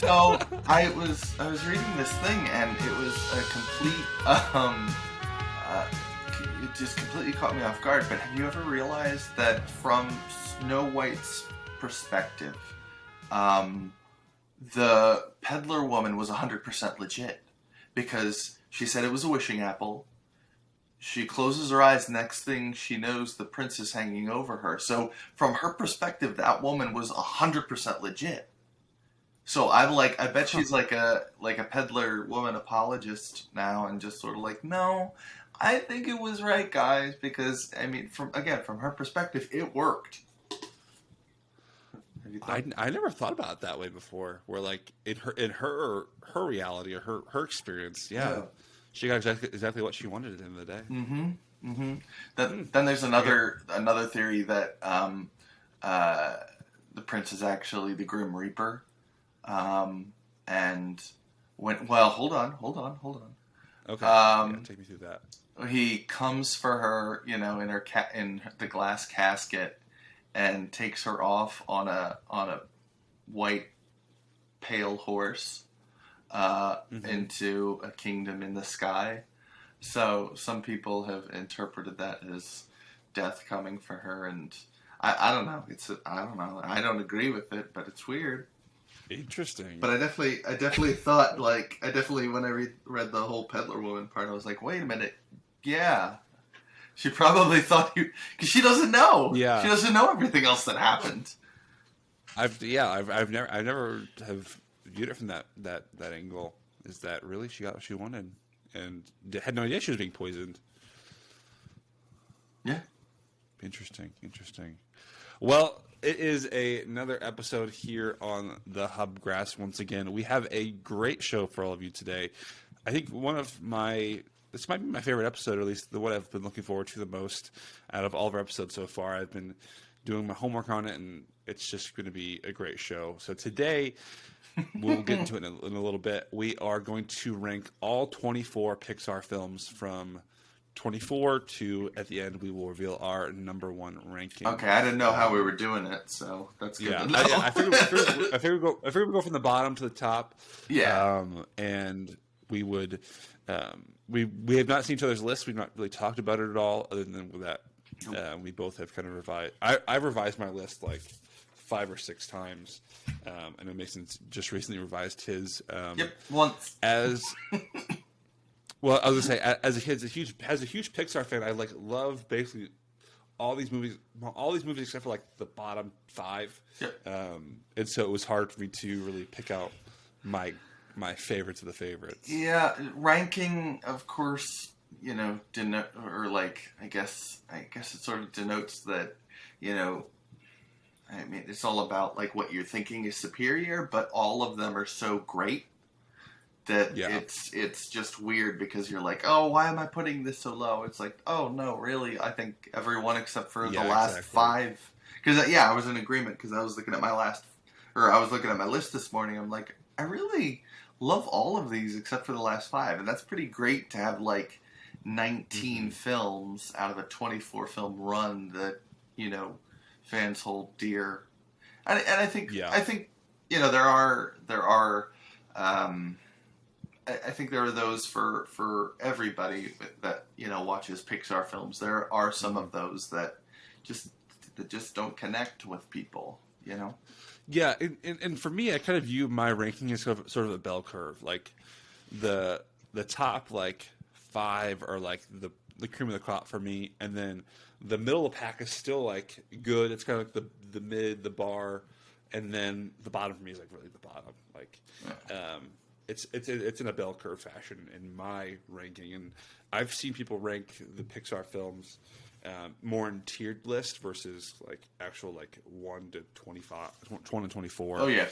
So I was reading this thing and it was a complete uh, it just completely caught me off guard. But have you ever realized that from Snow White's perspective, um, the peddler woman was 100% legit because she said it was a wishing apple. She closes her eyes. Next thing she knows, the prince is hanging over her. So from her perspective, that woman was 100% legit. So I'm like, I bet she's like a peddler woman apologist now, and just sort of like, no, I think it was right, guys, because I mean, from her perspective, it worked. Have you thought? I never thought about it that way before. Where like in her reality or her experience, yeah, Yeah. she got exactly what she wanted at the end of the day. Mm-hmm. Mm-hmm. Hmm. Then there's Okay. another theory that uh, the prince is actually the Grim Reaper. Um, and hold Okay. on. Yeah. Take me through that. He comes for her, in in the glass casket, and takes her off on a white pale horse Hmm. into a kingdom in the sky. So some people have interpreted that as death coming for her, and I don't know. I don't know. I don't agree with it, but it's weird. Interesting. But I definitely thought, like, when I read the whole peddler woman part, I was like, wait a minute, yeah, she probably thought you, because she doesn't know. She Yeah. doesn't know everything else that happened. I've never have viewed it from that angle. Is that really she got what she wanted and had no idea she was being poisoned? Yeah. Interesting. Interesting. Well, it is another episode here on the Hubgrass. Once again, we have a great show for all of you today. I think this might be my favorite episode, or at least the one I've been looking forward to the most out of all of our episodes so far. I've been doing my homework on it, and it's just going to be a great show. So today, we'll get into it in a little bit. We are going to rank all 24 Pixar films from 24 to, at the end, we will reveal our number one ranking. Okay, I didn't know how we were Um, doing it, so that's good yeah, to I, I figured, I know. figured, I figured, I figured we go from the bottom to the top, Yeah. and we would. We have not seen each other's lists. We've not really talked about it at all, other than that we both have kind of revised. I've revised my list like 5 or 6 times, and then Mason's just recently revised his. Yep. Once. As well, I was gonna say, as a kid, as a huge Pixar fan, I like love basically all these movies except for like the bottom five, Yep. and so it was hard for me to really pick out my my favorites of the favorites. Yeah, ranking, of course, or like, I guess it sort of denotes that, you know, I mean, it's all about like what you're thinking is superior, but all of them are so great that Yeah, it's just weird because you're like, oh, why am I putting this so low? It's like, oh no, really? I think everyone except for the yeah, last exactly. five. Because yeah, I was in agreement because I was looking at I was looking at my list this morning. I'm like, I really love all of these except for the last five, and that's pretty great to have like 19 Hmm. films out of a 24 film run that fans hold dear. And Yeah, there are. Um, I think there are those for everybody that watches Pixar films. There are some hmm of those just that just don't connect with people. You know. yeah, and for me, I kind of view my ranking as sort of a bell curve. Like the top like five are like the cream of the crop for me, and then the middle of the pack is still like good. It's kind of like the mid, the bar, and then the bottom for me is like really the bottom. Like, um, it's in a bell curve fashion in my ranking, and I've seen people rank the Pixar films more in tiered list versus like actual like 1 to 25, 1 to 24, Oh yeah.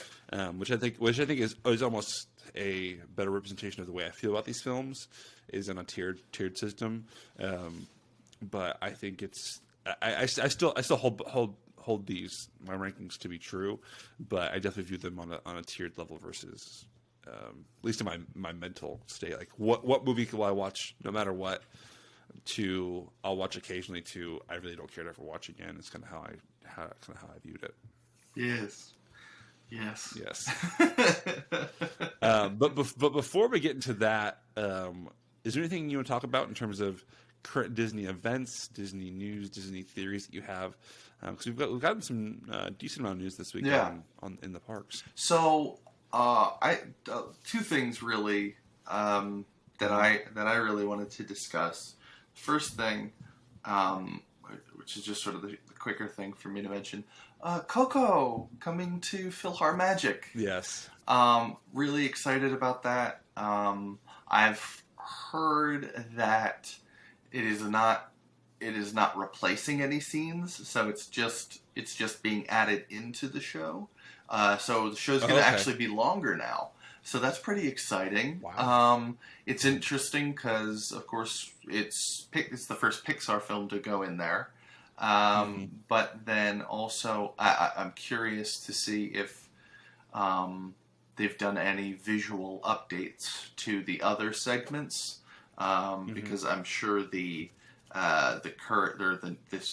which I think is almost a better representation of the way I feel about these films is in a tiered system. But I think I still hold these my rankings to be true, but I definitely view them on a tiered level versus at least in my mental state. Like what movie will I watch no matter what? To I'll watch occasionally. To I really don't care to ever watch again. It's kind of how I viewed it. Yes. Yes. Yes. But before we get into that, is there anything you want to talk about in terms of current Disney events, Disney news, Disney theories that you have? Because we've gotten some decent amount of news this week Yeah. in the parks. So, I two things really that I really wanted to discuss. First thing, which is just sort of the quicker thing for me to mention, Coco coming to PhilharMagic. Yes. Really excited about that. I've heard that it is not replacing any scenes, so it's just being added into the show. So the show's going to actually be longer now. So that's pretty exciting. Wow. It's interesting because, of course, it's the first Pixar film to go in there. But then also, I'm curious to see if they've done any visual updates to the other segments, because I'm sure this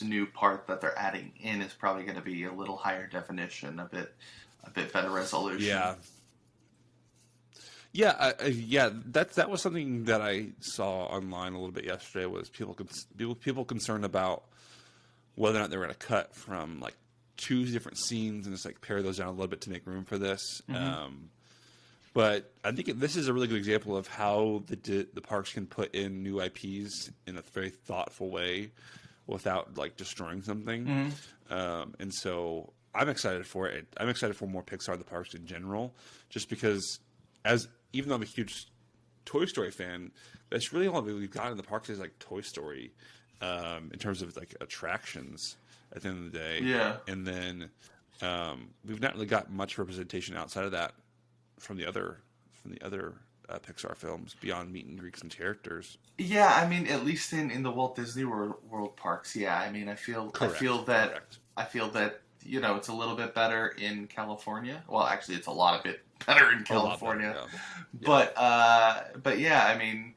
new part that they're adding in is probably going to be a little higher definition, a bit better resolution. Yeah. Yeah, that was something that I saw online a little bit yesterday. Was people concerned about whether or not they were going to cut from like two different scenes and just like pare those down a little bit to make room for this. But I think this is a really good example of how the parks can put in new IPs in a very thoughtful way without like destroying something. And so I'm excited for it. I'm excited for more Pixar in the parks in general, just because even though I'm a huge Toy Story fan, that's really all we've got in the parks is like Toy Story, in terms of like attractions at the end of the day. Yeah. And then we've not really got much representation outside of that from the other Pixar films beyond meet and greets and characters. Yeah, I mean, at least in the Walt Disney World parks, yeah. I mean, I feel that it's a little bit better in California. Well, actually, it's a lot of bit better in California. Yeah. But yeah, I mean,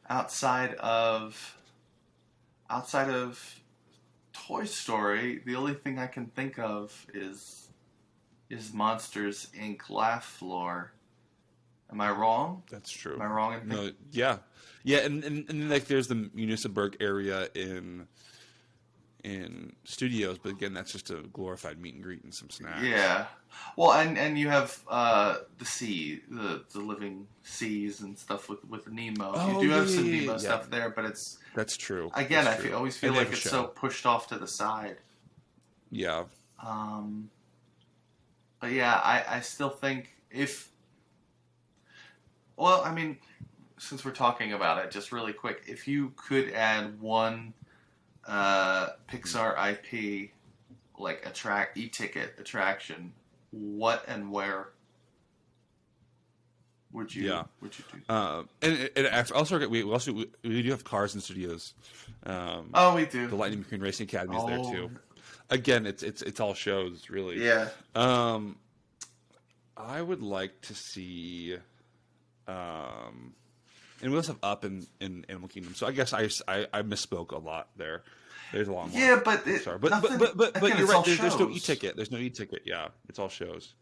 outside of Toy Story, the only thing I can think of is Monsters Inc. Laugh Floor. Am I wrong? That's true. Am I wrong in thinking? No, yeah, and like there's the Municipalburg area in studios, but again, that's just a glorified meet and greet and some snacks. Yeah, well, and you have the living seas and stuff with Nemo. You do have some Nemo stuff there, but that's true. Again, that's I always feel like it's so pushed off to the side. Yeah. But yeah, I still think well, I mean, since we're talking about it, just really quick, if you could add one Pixar IP, like e-ticket attraction, what and where would you do? And also we do have Cars in studios. We do. The Lightning McQueen Racing Academy is there too. Again, it's all shows really. Yeah. I would like to see. And we also have Up in Animal Kingdom. So I guess I misspoke a lot there. There's a lot more. Yeah, but sorry, but you're right. There's no e-ticket. There's no e-ticket. Yeah, it's all shows.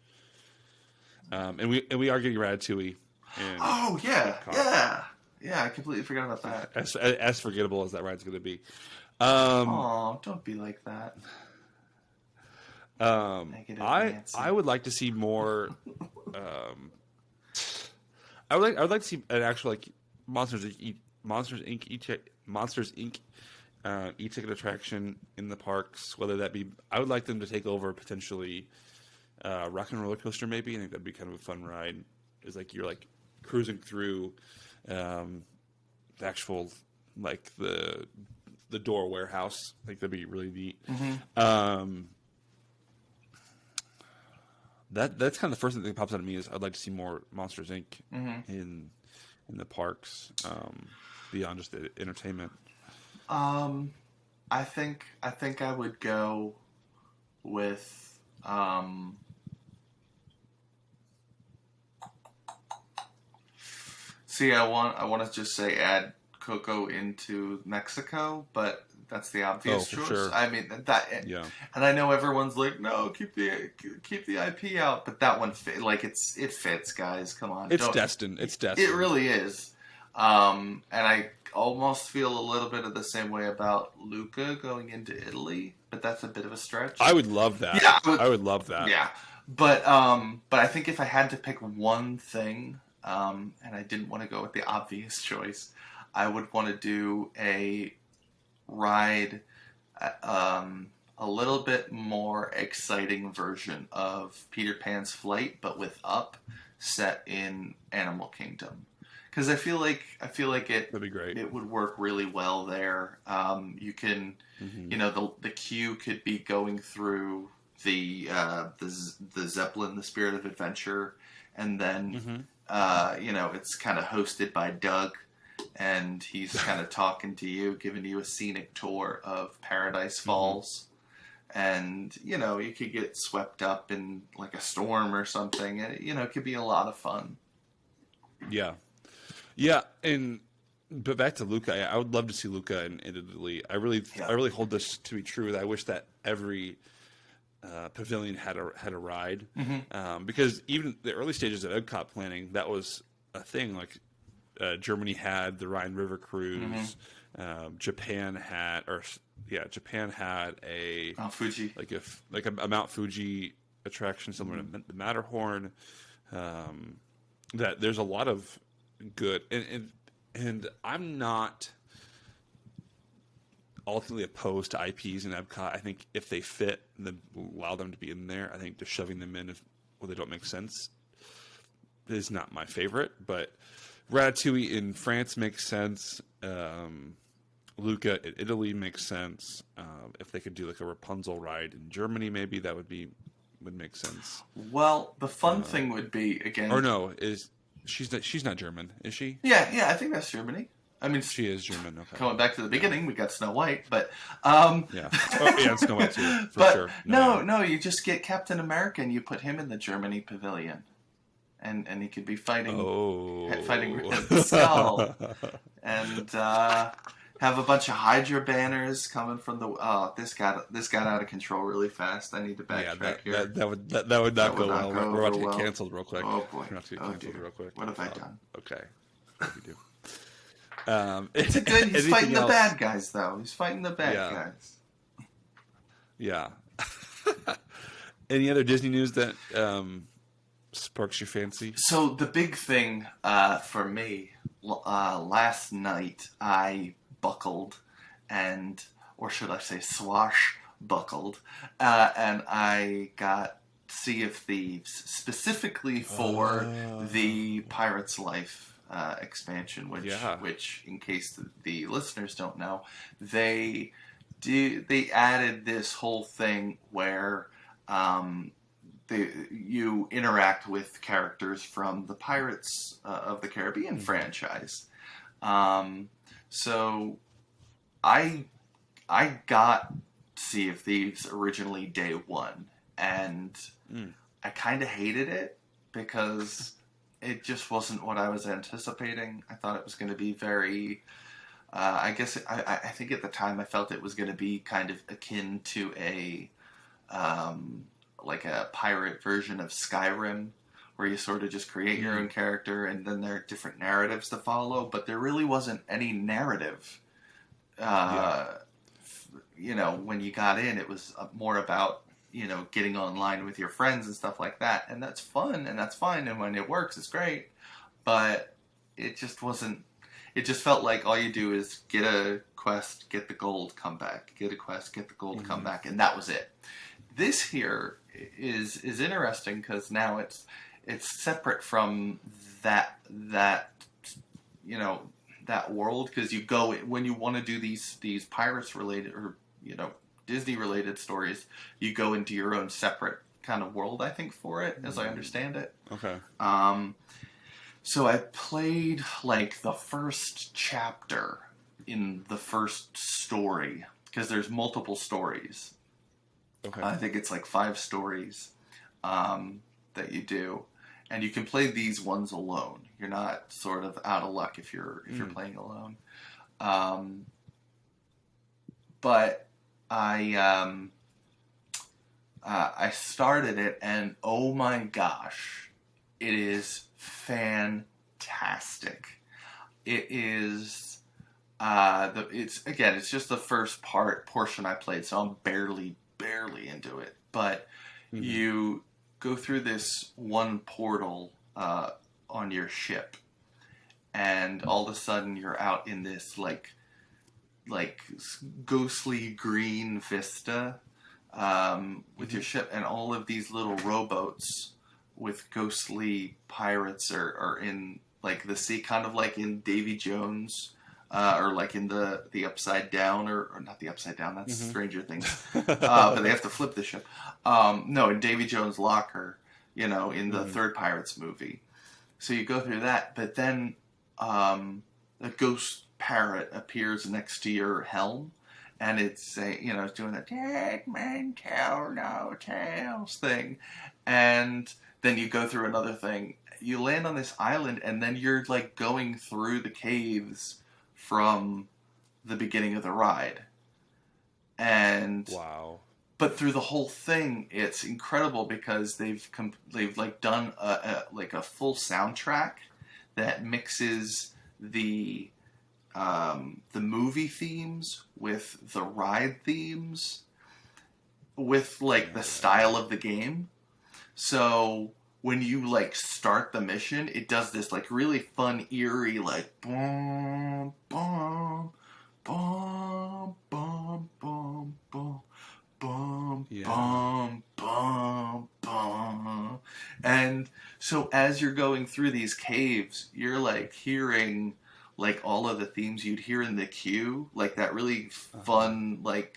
And we are getting Ratatouille. Oh yeah. I completely forgot about that. As forgettable as that ride's going to be. Don't be like that. I would like to see more. I would like to see an actual like Monsters Inc. E-ticket attraction in the parks. Whether that be, I would like them to take over potentially Rock and Roller Coaster. Maybe I think that'd be kind of a fun ride. It's like you're like cruising through the actual like the door warehouse. I think that'd be really neat. That's kind of the first thing that pops out of me is I'd like to see more Monsters Inc. In the parks, beyond just the entertainment. I think I would go with See, I want to just say add Coco into Mexico, but That's the obvious for choice. sure. I mean that, Yeah. and I know everyone's like, no, keep the IP out, but that one it fits, guys. Come on, It's don't. destined. It's It destined. really is. And I almost feel a little bit of the same way about Luca going into Italy, but that's a bit of a stretch. I would love that. Yeah, I would love that. yeah. But I think if I had to pick one thing, and I didn't want to go with the obvious choice, I would want to do a ride, a little bit more exciting version of Peter Pan's Flight, but with Up, set in Animal Kingdom. Because I feel like it That'd be great. it would work really well there. You can, the queue could be going through the Zeppelin, the Spirit of Adventure, and then it's kind of hosted by Doug, and he's kind of talking to you, giving you a scenic tour of Paradise Falls. And you could get swept up in like a storm or something, and it could be a lot of fun. Yeah. But back to Luca, I would love to see Luca in Italy. I really hold this to be true. That I wish that every pavilion had a ride, because even the early stages of Epcot planning, that was a thing. Like Germany had the Rhine River cruise. Japan had a Mount Fuji, like a Mount Fuji attraction similar to the Matterhorn. That there's a lot of good, and I'm not ultimately opposed to IPs in Epcot. I think if they fit, then allow them to be in there. I think just shoving them in they don't make sense is not my favorite. But Ratatouille in France makes sense. Luca in Italy makes sense. If they could do like a Rapunzel ride in Germany, maybe that would make sense. Well, the fun thing would be again. Or no, she's not German, is she? Yeah, I think that's Germany. I mean, she is German. Okay. Going back to the beginning, we got Snow White, but and Snow White too, for sure. No, you just get Captain America and you put him in the Germany pavilion, and he could be fighting the Skull, and have a bunch of Hydra banners coming from the. This got out of control really fast. I need to backtrack here. That would not go well. We're about to get canceled real quick. Oh boy! We're about to get canceled real quick. What have I done? Okay. What do we do? He's fighting the bad guys, though. He's fighting the bad guys. Yeah. Any other Disney news that sparks your fancy? So the big thing for me, last night I buckled or should I say swashbuckled, and I got Sea of Thieves specifically for the Pirate's Life expansion, which in case the listeners don't know, they added this whole thing where you interact with characters from the Pirates of the Caribbean franchise. So I got Sea of Thieves originally day one, and I kind of hated it because it just wasn't what I was anticipating. I thought it was going to be very... I think at the time I felt it was going to be kind of akin to like a pirate version of Skyrim, where you sort of just create your own character and then there are different narratives to follow, but there really wasn't any narrative. When you got in, it was more about getting online with your friends and stuff like that. And that's fun and that's fine. And when it works, it's great. But it just wasn't, it just felt like all you do is get a quest, get the gold, come back. Get a quest, get the gold, come back. And that was it. This here is interesting because now it's separate from that world, because you go, when you want to do these pirates related or Disney related stories, you go into your own separate kind of world, I think, for it, as I understand it. Okay. So I played like the first chapter in the first story, because there's multiple stories. Okay. I think it's like 5 stories that you do, and you can play these ones alone. You're not sort of out of luck if you're playing alone. but I I started it, and oh my gosh, it is fantastic. It is it's just the first portion I played, so I'm barely into it. But Mm-hmm. you go through this one portal on your ship, and all of a sudden you're out in this like ghostly green vista with Mm-hmm. your ship, and all of these little rowboats with ghostly pirates are in like the sea, kind of like in Davy Jones, or like in the Upside Down, or not the Upside Down. That's Stranger Things, but they Mm-hmm. have to flip the ship. No, in Davy Jones' locker, in the Mm-hmm. third Pirates movie. So you go through that, but then a ghost parrot appears next to your helm, and it's doing the dead men tell no tales thing, and then you go through another thing. You land on this island, and then you're like going through the caves from the beginning of the ride, and Wow. but through the whole thing, it's incredible because they've like done a full soundtrack that mixes the the movie themes with the ride themes with like the Yeah. style of the game. So when you like start the mission, it does this like really fun, eerie, like boom, boom, boom, boom, boom, boom, boom, Yeah. boom, boom, boom. And so as you're going through these caves, you're like hearing like all of the themes you'd hear in the queue, like that really Uh-huh. fun like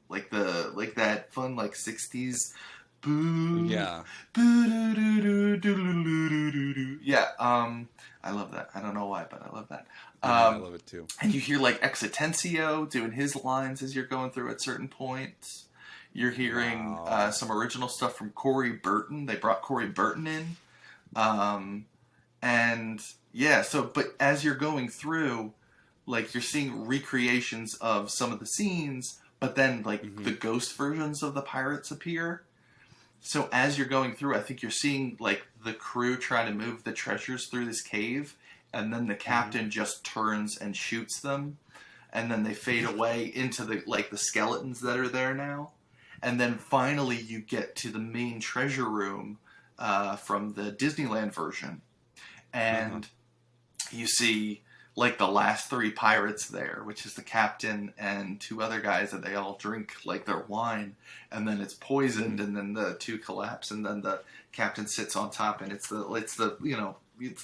that fun like 60s boo Yeah. boo doo doo doo doo doo doo doo doo. Yeah, I love that. I don't know why, but I love that. Yeah, I Um love it too. and you hear like Exitencio doing his lines as you're going through at certain points. You're hearing Wow. some original stuff from Corey Burton. They brought Corey Burton in. Um, and yeah, so, but as you're going through, like, you're seeing recreations of some of the scenes, but then, like, Mm-hmm. the ghost versions of the pirates appear. So as you're going through, I think you're seeing, like, the crew trying to move the treasures through this cave, and then the Mm-hmm. captain just turns and shoots them, and then they fade away into the skeletons that are there now, and then finally you get to the main treasure room from the Disneyland version, Uh-huh. and you see like the last three pirates there, which is the captain and two other guys, that they all drink like their wine, and then it's poisoned, Mm-hmm. and then the two collapse, and then the captain sits on top, and it's the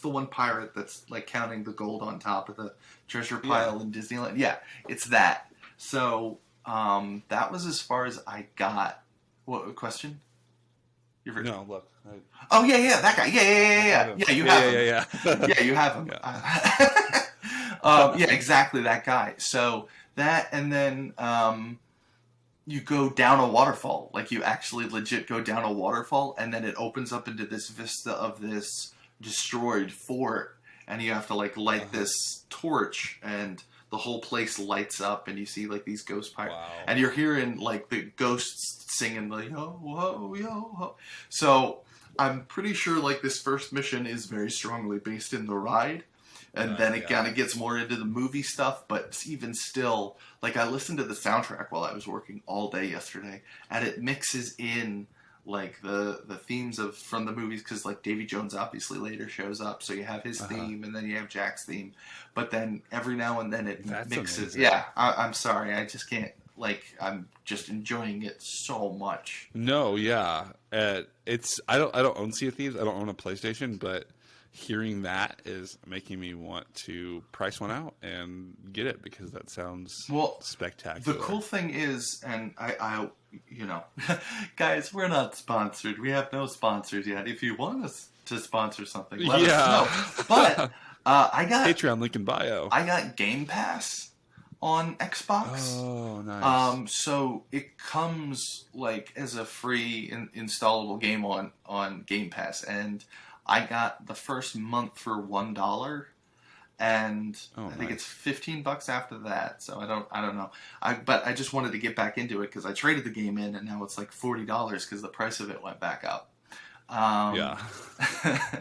one pirate that's like counting the gold on top of the treasure Yeah. pile in Disneyland. Yeah, it's that. So that was as far as I got. What question? You're, No, look. oh yeah, yeah, that guy. Yeah, yeah, yeah, I yeah, have yeah. him. Yeah, you Yeah, have yeah, him. yeah, yeah. Yeah, you have him. Yeah. Yeah, exactly that guy. So that, and then you go down a waterfall. Like you actually legit go down a waterfall, and then it opens up into this vista of this destroyed fort, and you have to like light Uh-huh. this torch, and the whole place lights up, and you see like these ghost pirates, Wow. and you're hearing like the ghosts singing like yo ho yo ho. So I'm pretty sure like this first mission is very strongly based in the ride, and then it Yeah. kind of gets more into the movie stuff. But even still, like I listened to the soundtrack while I was working all day yesterday, and it mixes in like the themes of from the movies, because like Davy Jones obviously later shows up, so you have his Uh-huh. theme, and then you have Jack's theme, but then every now and then it That's mixes. amazing. Yeah, I'm sorry, I just can't. Like I'm just enjoying it so much. No, yeah. It's I don't own Sea of Thieves. I don't own a PlayStation, but hearing that is making me want to price one out and get it because that sounds Well, the spectacular. cool thing is, and you know, guys, we're not sponsored. We have no sponsors yet. If you want us to sponsor something, let us Yeah. know. But I got Patreon link in bio. Game Pass on Xbox. Oh, nice. So it comes like as a free installable game on Game Pass, and I got the first month for $1, and Oh, I think nice. it's $15 after that. So I don't know. But I just wanted to get back into it because I traded the game in, and now it's like $40 because the price of it went back up. Yeah.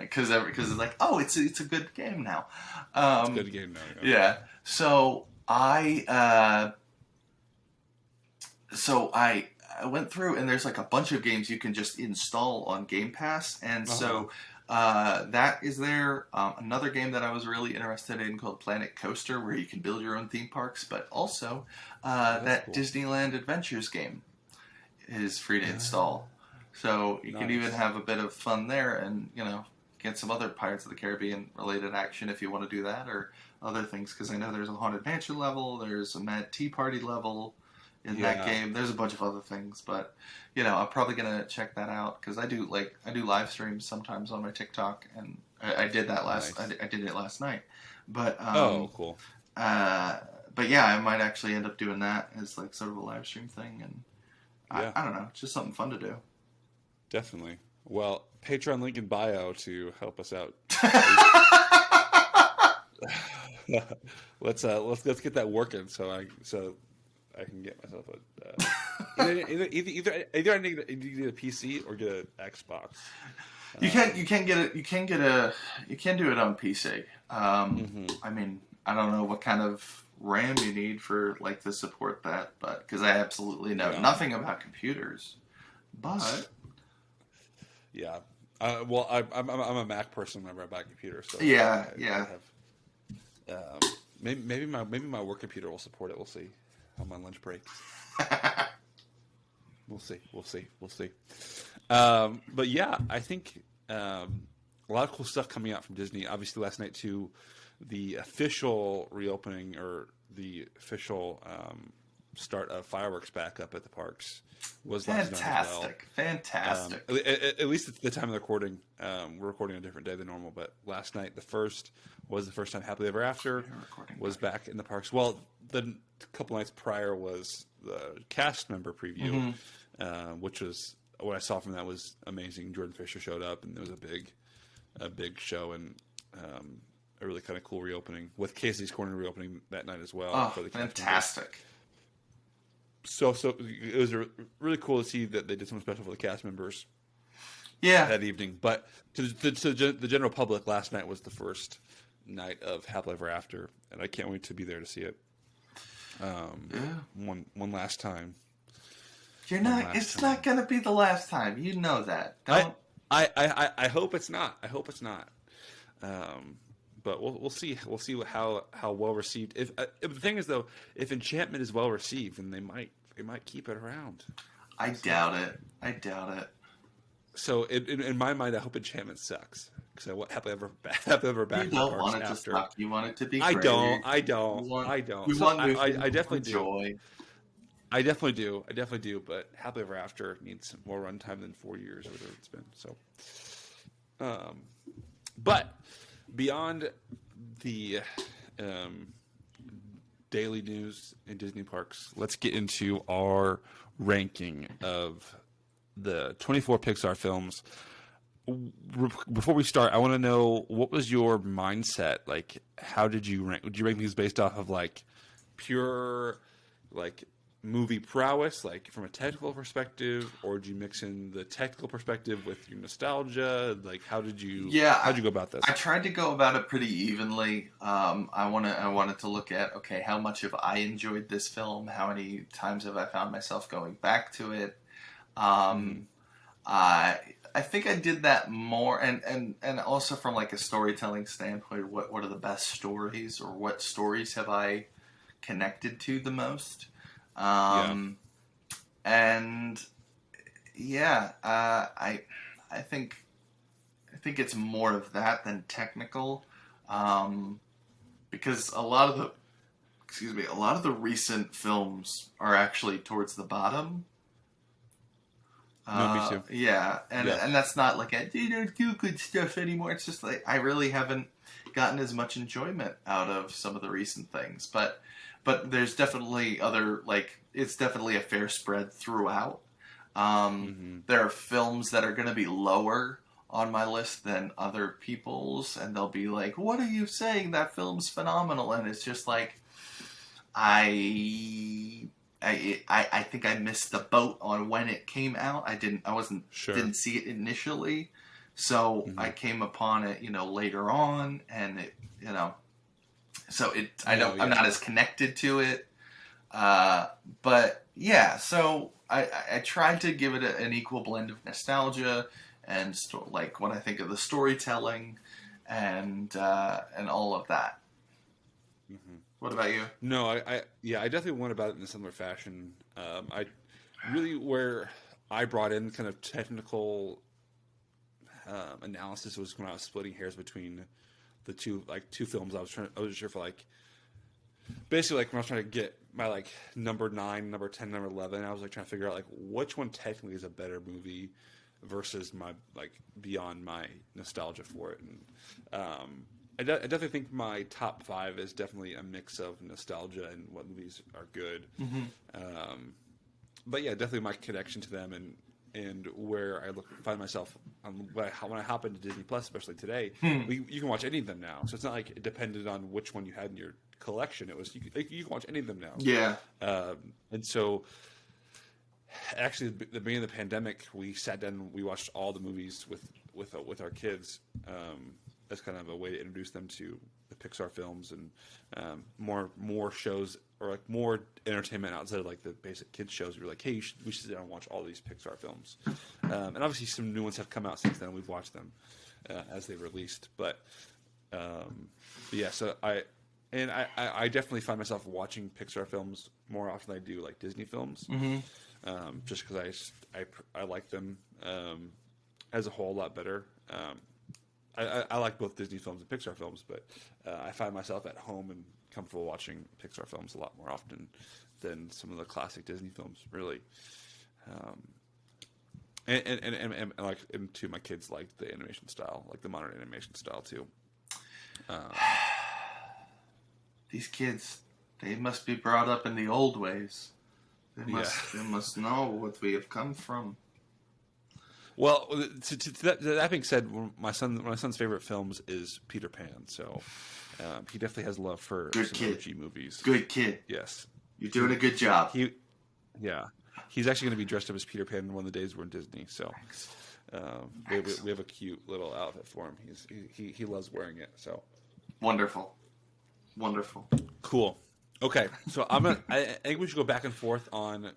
Because it's like, oh, it's a good game now. It's a good game now. Yeah. Yeah. So I went through, and there's like a bunch of games you can just install on Game Pass, and Uh-huh. so that is there. Another game that I was really interested in called Planet Coaster, where you can build your own theme parks, but also Oh, that's that cool. Disneyland Adventures game is free to Uh, install. So you can even nice. have a bit of fun there, and get some other Pirates of the Caribbean related action if you want to do that, or other things. Because I know there's a Haunted Mansion level, there's a Mad Tea Party level in that Yeah. game. There's a bunch of other things, but I'm probably gonna check that out because I do live streams sometimes on my TikTok, and I did that Nice. I did it last night, but Oh, cool. uh, but yeah, I might actually end up doing that as like sort of a live stream thing, and Yeah, I don't know, it's just something fun to do. definitely. Well, Patreon link in bio to help us out. Let's get that working so I can get myself either I need to get a PC or get an Xbox. You can do it on PC. Hmm. I mean, I don't know what kind of RAM you need for like to support that, but because I absolutely know Yeah, nothing about computers, but yeah. Well, I'm a Mac person whenever I buy a computer, so yeah, I yeah. have maybe my work computer will support it. We'll see on my lunch break. We'll see. But yeah, I think a lot of cool stuff coming out from Disney. Obviously, last night too, the official reopening or the official start of fireworks back up at the parks was last night as well. Fantastic. At least at the time of the recording, we're recording on a different day than normal. But last night, the first time Happily Ever After You're recording was back. back in the parks. Well, the couple nights prior was the cast member preview, which was what I saw from that was amazing. Jordan Fisher showed up, and there was a big show and a really kind of cool reopening with Casey's Corner reopening that night as well Oh, for the cast members. fantastic. So it was really cool to see that they did something special for the cast members Yeah, that evening. But to the general public, last night was the first night of Happily Ever After, and I can't wait to be there to see it. yeah. One last time. You're One not. last It's time. not gonna be the last time. You know that. I Don't. I hope it's not. I hope it's not. But we'll see. We'll see how well received. If the thing is though, if Enchantment is well received, then they might keep it around. I doubt it. I doubt it. So in my mind, I hope Enchantment sucks because I want Happily Ever You back in the don't parks want it to after. suck. You want it to be I great. don't. I You want. don't. You So want new things I to definitely do. enjoy. I definitely do. I definitely do. But Happily Ever After needs more runtime than 4 years or whatever it's been. So, but beyond the daily news in Disney parks, let's get into our ranking of the 24 Pixar films. Before we start, I want to know, what was your mindset? Like, how did you rank? Would you rank these based off of like pure like movie prowess, like from a technical perspective, or did you mix in the technical perspective with your nostalgia? Like, how'd you go about this? I tried to go about it pretty evenly. I wanted to look at, okay, how much have I enjoyed this film? How many times have I found myself going back to it? Mm-hmm. I think I did that more, and also from like a storytelling standpoint, what are the best stories, or what stories have I connected to the most? Yeah. And yeah, I think it's more of that than technical, because a lot of the recent films are actually towards the bottom. No, me too. Yeah, Yeah. and that's not like they don't do good stuff anymore. It's just like I really haven't gotten as much enjoyment out of some of the recent things, but there's definitely other, like, it's definitely a fair spread throughout. Mm-hmm. There are films that are going to be lower on my list than other people's, and they'll be like, "What are you saying? That film's phenomenal." And it's just like, I think I missed the boat on when it came out. Didn't see it initially, so I came upon it, later on, and so I'm not as connected to it. But yeah, so I tried to give it an equal blend of nostalgia and like when I think of the storytelling and all of that. Mm-hmm. What about you? No, I definitely went about it in a similar fashion. I really where I brought in kind of technical analysis was when I was splitting hairs between the two films. I was sure for like basically like when I was trying to get my like number 9, number 10, number 11. I was like trying to figure out like which one technically is a better movie versus my like beyond my nostalgia for it. And I definitely think my top 5 is definitely a mix of nostalgia and what movies are good. Mm-hmm. But yeah, definitely my connection to them and where I find myself when I hop into Disney Plus, especially today, you can watch any of them now. So it's not like it depended on which one you had in your collection. It was you can watch any of them now. Yeah. And so actually, at the beginning of the pandemic, we sat down and we watched all the movies with our kids. As kind of a way to introduce them to the Pixar films and more shows or like more entertainment outside of like the basic kids shows. We were like, hey, we should sit down and watch all these Pixar films. And obviously some new ones have come out since then. We've watched them as they released. But yeah, so I definitely find myself watching Pixar films more often than I do like Disney films. Mm-hmm. Just because I like them as a whole a lot better. I like both Disney films and Pixar films, but I find myself at home and comfortable watching Pixar films a lot more often than some of the classic Disney films, really. And like, and too, my kids like the animation style, like the modern animation style too. These kids, they must be brought up in the old ways. They must know what we have come from. Well, to that being said, my son's favorite films is Peter Pan, so he definitely has love for some OG movies. Good kid. Yes. You're doing a good job. He's actually going to be dressed up as Peter Pan one of the days we're in Disney, so we have a cute little outfit for him. He loves wearing it, so. Wonderful. Cool. Okay, so I think we should go back and forth on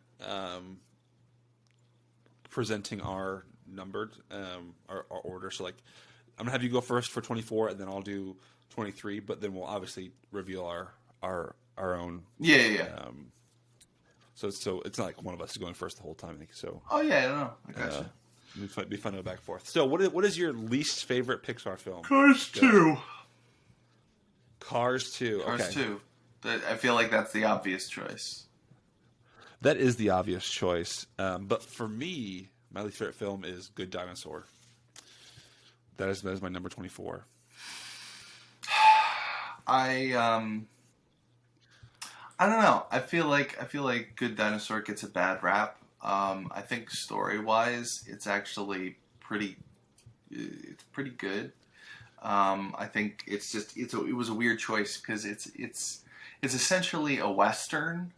presenting our numbered our order. So like I'm gonna have you go first for 24 and then I'll do 23, but then we'll obviously reveal our own. So it's not like one of us is going first the whole time, I think. So I gotcha. It'd be fun to go back and forth. So what is your least favorite Pixar film? Cars 2. Cars 2. Cars 2. I feel like that's the obvious choice. That is the obvious choice. But for me, my least favorite film is Good Dinosaur. That is my number 24. I don't know. I feel like Good Dinosaur gets a bad rap. I think story wise, it's actually pretty good. I think it was a weird choice because it's essentially a Western,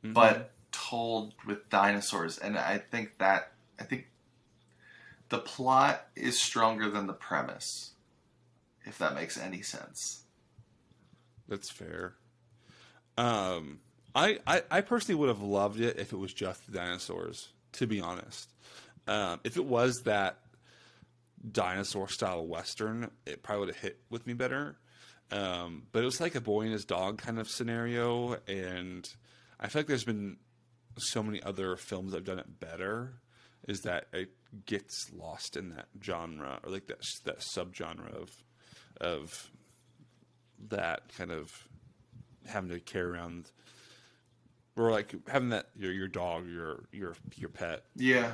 but told with dinosaurs, and I think the plot is stronger than the premise, if that makes any sense. That's fair. I personally would have loved it if it was just the dinosaurs, to be honest. If it was that dinosaur style Western, it probably would have hit with me better. But it was like a boy and his dog kind of scenario, and I feel like there's been so many other films that have done it better, is that it gets lost in that genre, or like that subgenre of that kind of having to carry around, or like having that your dog, your pet. Yeah.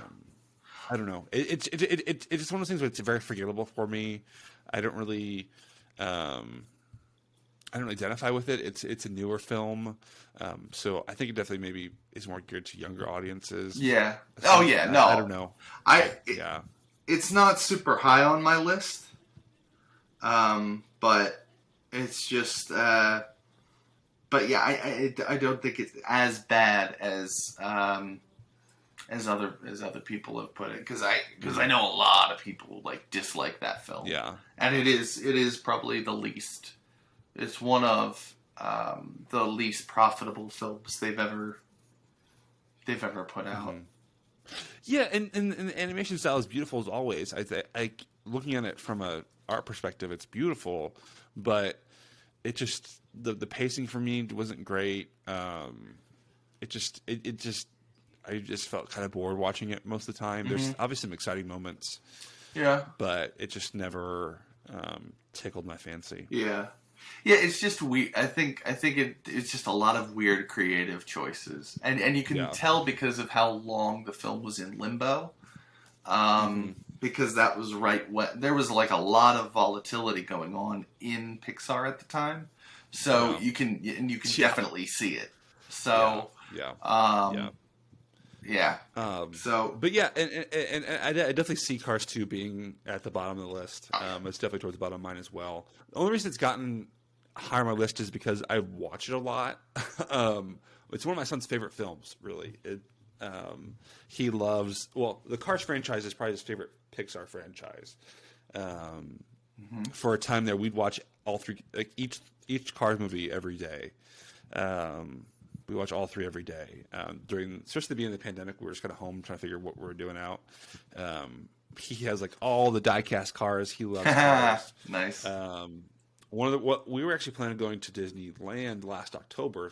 I don't know. It's just one of those things where it's very forgettable for me. I don't really identify with it. It's a newer film, so I think it definitely maybe is more geared to younger audiences. Yeah. Oh yeah. No. I don't know. It it's not super high on my list, but it's just. But yeah, I don't think it's as bad as other people have put it, because I know a lot of people like dislike that film. Yeah, and it is probably the least. It's one of the least profitable films they've ever put out. yeah, and the animation style is beautiful as always. I looking at it from a art perspective, it's beautiful, but it just the pacing for me wasn't great. It just I just felt kind of bored watching it most of the time. There's obviously some exciting moments, Yeah. but it just never tickled my fancy. Yeah. Yeah, it's just weird. I think it's just a lot of weird creative choices, and you can tell because of how long the film was in limbo. Because that was right when there was like a lot of volatility going on in Pixar at the time, so you can definitely see it. So yeah. So, but yeah, and I definitely see Cars 2 being at the bottom of the list. It's definitely towards the bottom of mine as well. The only reason it's gotten higher on my list is because I watch it a lot. It's one of my son's favorite films, really. He loves, the Cars franchise is probably his favorite Pixar franchise. For a time there, we'd watch all three, like each Cars movie every day. We watch all three every day. Especially the beginning of the pandemic, we were just kind of home trying to figure what we were doing out. He has like all the die-cast cars. He loves cars. Nice. What we were actually planning on going to Disneyland last October,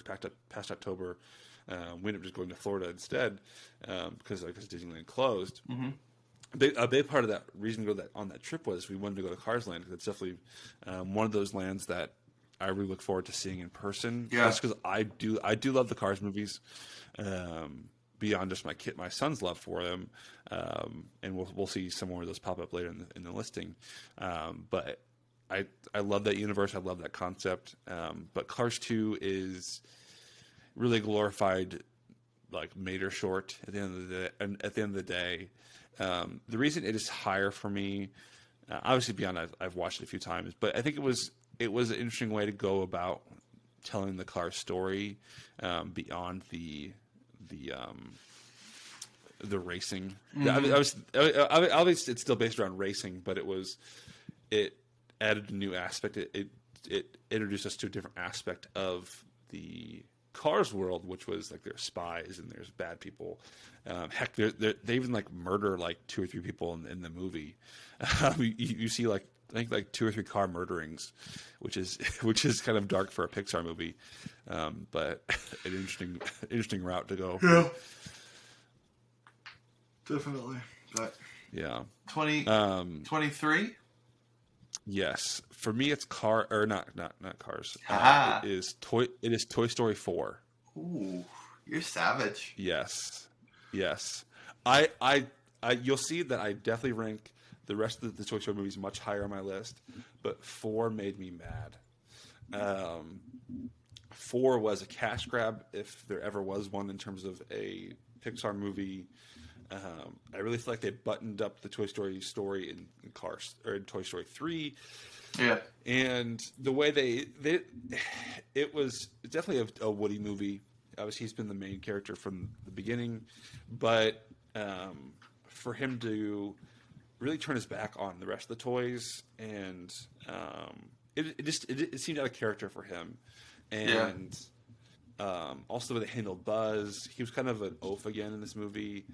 past October. We ended up just going to Florida instead because Disneyland closed. A big part of that reason to go on that trip was we wanted to go to Cars Land, because it's definitely one of those lands that I really look forward to seeing in person. Yeah. Just because I do love the Cars movies, beyond just my son's love for them, and we'll see some more of those pop up later in the listing. But I love that universe. I love that concept. But Cars 2 is really glorified, like Mater short at the end of the day. And at the end of the day, the reason it is higher for me, obviously beyond I've watched it a few times, but I think it was an interesting way to go about telling the Cars story, beyond the racing. Obviously it's still based around racing, but it added a new aspect. It introduced us to a different aspect of the Cars world, which was like there's spies and there's bad people. Heck, they even like murder like 2 or 3 people in the movie. You see like I think like 2 or 3 car murderings, which is kind of dark for a Pixar movie, but an interesting route to go. Yeah, definitely. But yeah, 23. Yes, for me it's not Cars. It is Toy Story 4. Ooh, you're savage. Yes. I you'll see that I definitely rank the rest of the Toy Story movies much higher on my list, but 4 made me mad. 4 was a cash grab, if there ever was one, in terms of a Pixar movie. I really feel like they buttoned up the Toy Story story in Cars or in Toy Story 3. Yeah, and the way it was definitely a Woody movie. Obviously, he's been the main character from the beginning, but for him to really turn his back on the rest of the toys, and it seemed out of character for him, and also the way they handled Buzz. He was kind of an oaf again in this movie,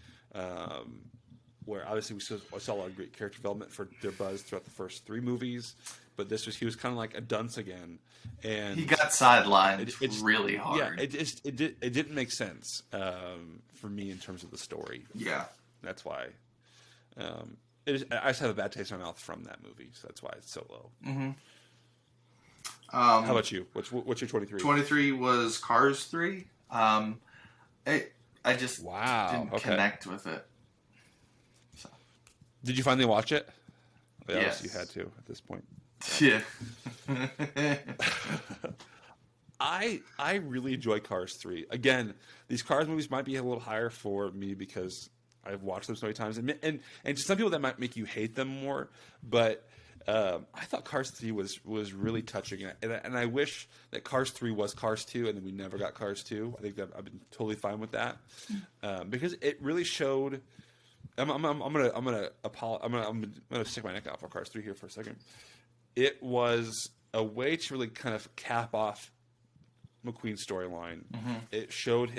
where obviously we saw a lot of great character development for their Buzz throughout the first 3 movies, but he was kind of like a dunce again, and he got sidelined really hard. Yeah, it didn't make sense for me in terms of the story. Yeah, that's why. I just have a bad taste in my mouth from that movie, so that's why it's so low. How about you? What's your 23? 23 was Cars 3. I just didn't connect with it. So. Did you finally watch it? Yes. You had to at this point. Yeah. I really enjoy Cars 3. Again, these Cars movies might be a little higher for me because I've watched them so many times, and to some people that might make you hate them more, but I thought Cars 3 was really touching, and I wish that Cars 3 was Cars 2, and then we never got Cars 2. I think that I've been totally fine with that, because it really showed. I'm gonna stick my neck out for Cars 3 here for a second. It was a way to really kind of cap off McQueen's storyline. Mm-hmm. It showed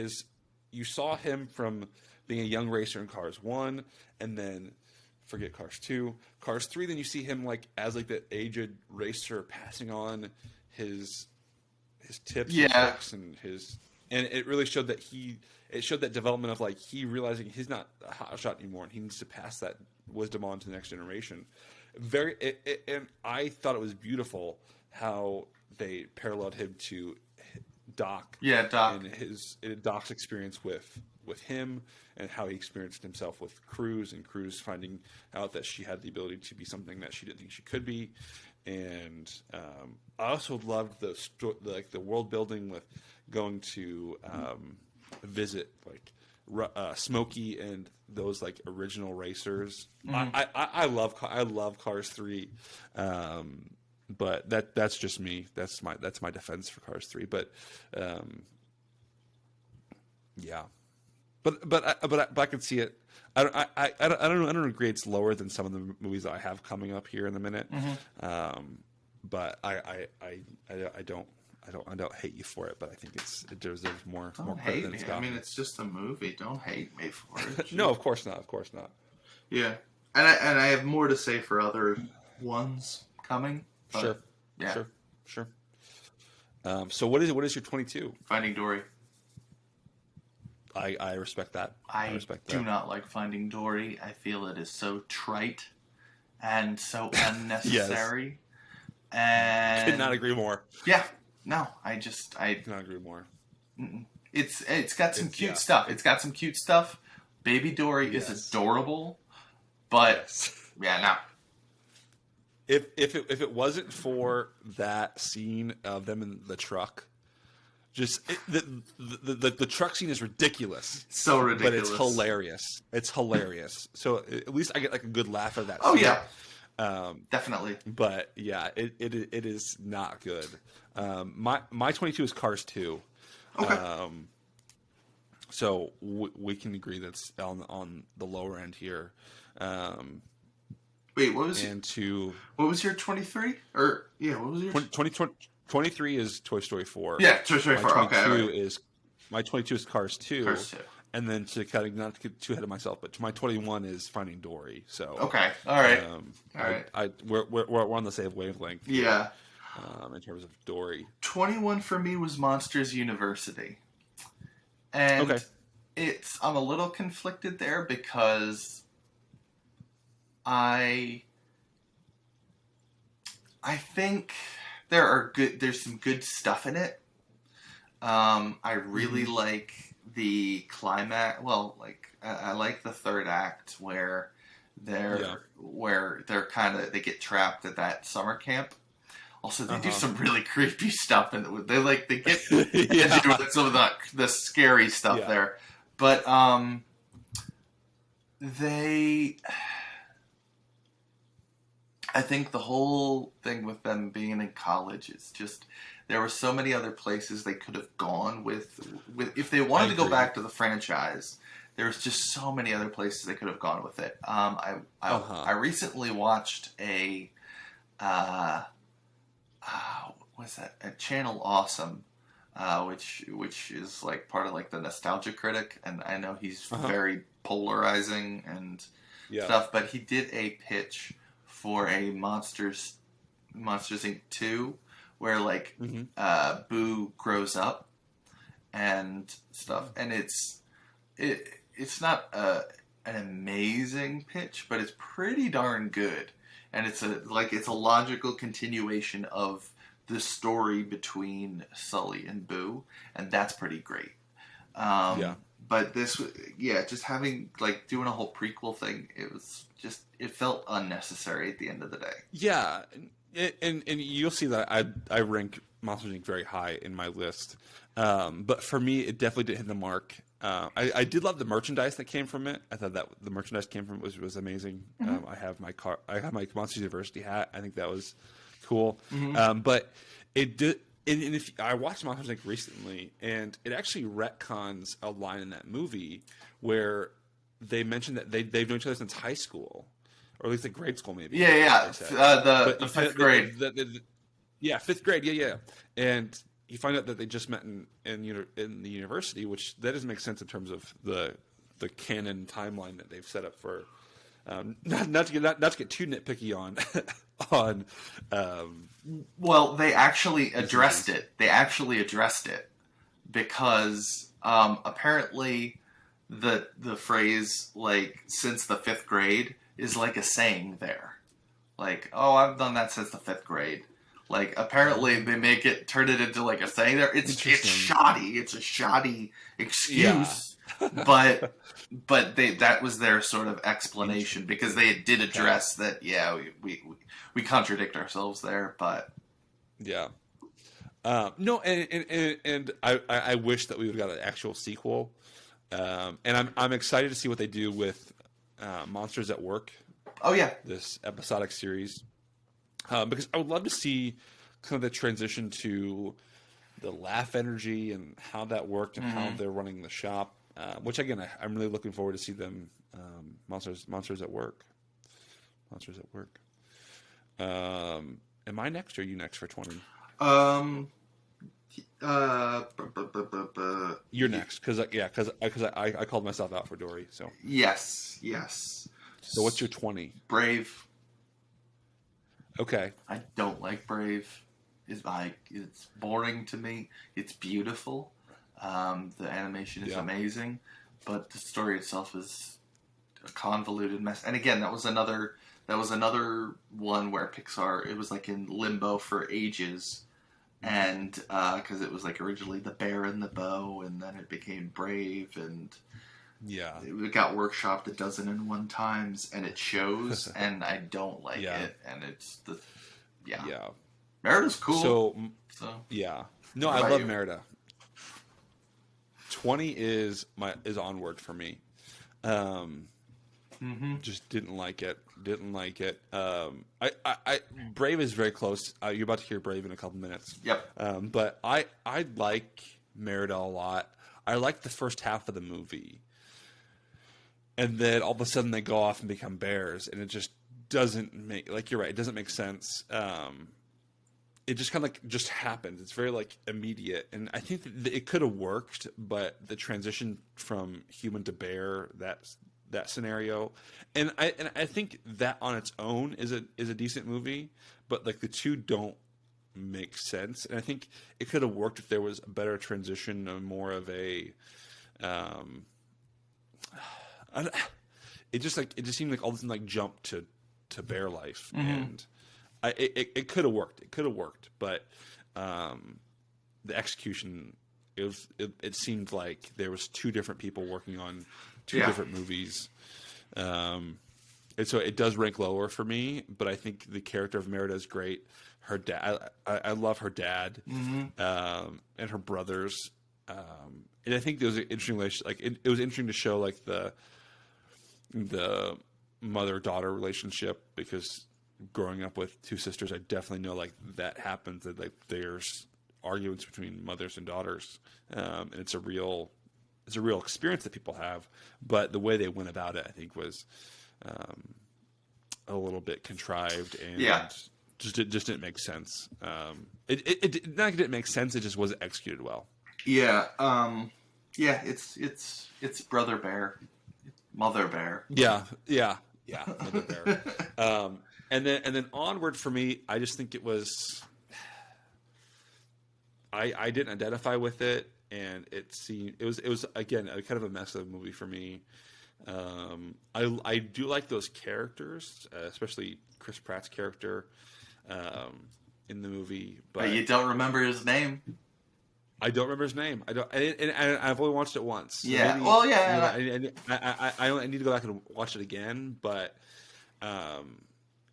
you saw him from being a young racer in Cars 1, and then forget Cars 2. Cars 3, then you see him like as like the aged racer passing on his tips and tricks and it really showed that it showed that development of like he realizing he's not a hotshot anymore and he needs to pass that wisdom on to the next generation. And I thought it was beautiful how they paralleled him to Doc. Yeah, Doc. And Doc's experience with him and how he experienced himself with Cruz, and Cruz finding out that she had the ability to be something that she didn't think she could be. And I also loved the world building with going to visit like Smokey and those like original racers. Mm-hmm. I love Cars 3. But that's just me. That's my defense for Cars 3. But yeah. But I can see it. I don't agree it's lower than some of the movies that I have coming up here in a minute. Mm-hmm. But I don't hate you for it. But I think it deserves more credit than it's got. I mean, it's just a movie. Don't hate me for it. No, of course not. Of course not. Yeah, and I have more to say for other ones coming. But, sure. Yeah. Sure. So what is your 22? Finding Dory. I respect that. I respect that. Do not like Finding Dory. I feel it is so trite and so unnecessary. Yes. And could not agree more. Yeah. No, I could not agree more. It's got some cute stuff. It's got some cute stuff. Baby Dory is adorable, but yeah, no. If it wasn't for that scene of them in the truck, the truck scene is ridiculous. So ridiculous. But it's hilarious. It's hilarious. So at least I get like a good laugh at that. Oh scene. Yeah. Definitely. But yeah, it is not good. My 22 is Cars 2. Okay. So we can agree that's on the lower end here. Wait, what was what was your 23? Or yeah, what was your 23 is Toy Story 4. Yeah, Toy Story 4. Okay. My 22 is Cars 2. Cars 2. And then not to get too ahead of myself, but my 21 is Finding Dory. So okay, all right, all right. We're on the same wavelength. Yeah. In terms of Dory, 21 for me was Monsters University, and I'm a little conflicted there because I think there's some good stuff in it. I really like the climax. Well, like I like the third act where they're they get trapped at that summer camp. Also, they do some really creepy stuff, and they get into some of the scary stuff there. But I think the whole thing with them being in college is just there were so many other places they could have gone with if they wanted to go back to the franchise. There's just so many other places they could have gone with it. I recently watched a what's that? A Channel Awesome, which is like part of like the Nostalgia Critic, and I know he's very polarizing and stuff, but he did a pitch for a Monsters Inc. 2, where like Boo grows up and stuff, and it's not an amazing pitch, but it's pretty darn good, and it's a logical continuation of the story between Sully and Boo, and that's pretty great. But this, just having doing a whole prequel thing, it felt unnecessary at the end of the day. Yeah, and you'll see that I rank Monsters Inc. very high in my list, but for me, it definitely didn't hit the mark I did love the merchandise that came from it. I thought that the merchandise came from it was amazing. I have my Monsters University hat. I think that was cool. But it did. And if I watched Monsters Inc. recently, and it actually retcons a line in that movie where they mentioned that they've known each other since high school, or at least like grade school, maybe. Yeah. The fifth grade. Yeah, fifth grade. Yeah. And you find out that they just met in the university, which that doesn't make sense in terms of the canon timeline that they've set up for. Not to get too nitpicky on. Well, they actually addressed it. They actually addressed it because apparently the phrase like since the fifth grade is like a saying there. Like, oh, I've done that since the fifth grade. Like, apparently they turn it into like a saying there. It's shoddy. It's a shoddy excuse, but that was their sort of explanation because they did address that. Yeah, we contradict ourselves there, but yeah, no, and I wish that we would have got an actual sequel, and I'm excited to see what they do with Monsters at Work. Oh yeah, this episodic series, because I would love to see kind of the transition to the laugh energy and how that worked and how they're running the shop. Which again, I'm really looking forward to see them. Monsters at Work. Monsters at Work. Am I next or are you next for 20? You're next because I called myself out for Dory. So yes. So what's your 20? Brave. Okay. I don't like Brave. It's boring to me. It's beautiful. The animation is amazing, but the story itself is a convoluted mess. And again, that was another one where Pixar, it was like in limbo for ages, and because it was like originally The Bear and the Bow, and then it became Brave, and it got workshopped 12 times, and it shows, and I don't like it, and it's Merida's cool. So yeah, no, I love Merida. 20 is Onward for me. Just didn't like it. I Brave is very close. You're about to hear Brave in a couple minutes. Yep. But I like Merida a lot. I like the first half of the movie, and then all of a sudden they go off and become bears, and it just doesn't make, like, you're right, it doesn't make sense. It just kind of like just happens. It's very like immediate, and I think that it could have worked, but the transition from human to bear, that scenario, and I think that on its own is a decent movie, but like the two don't make sense, and I think it could have worked if there was a better transition, or more of a, it just seemed like all of a sudden like jumped to bear life, and. It could have worked. It could have worked, but the execution, it seemed like there was two different people working on two different movies, and so it does rank lower for me. But I think the character of Merida is great. Her dad, I love her dad, and her brothers, and I think there was an interesting relationship. Like it was interesting to show like the mother-daughter relationship, because growing up with two sisters, I definitely know like that happens, that like there's arguments between mothers and daughters, and it's a real experience that people have, but the way they went about it, I think, was a little bit contrived, and just didn't make sense. It not didn't make sense, it just wasn't executed well. It's Brother Bear, Mother Bear. Mother Bear. And then Onward for me, I just think it was, I didn't identify with it, and it was again a kind of a mess of a movie for me. I do like those characters, especially Chris Pratt's character in the movie, but you don't remember his name. I don't remember his name. I don't, and I've only watched it once. So yeah. Maybe, well, yeah. I need to go back and watch it again, but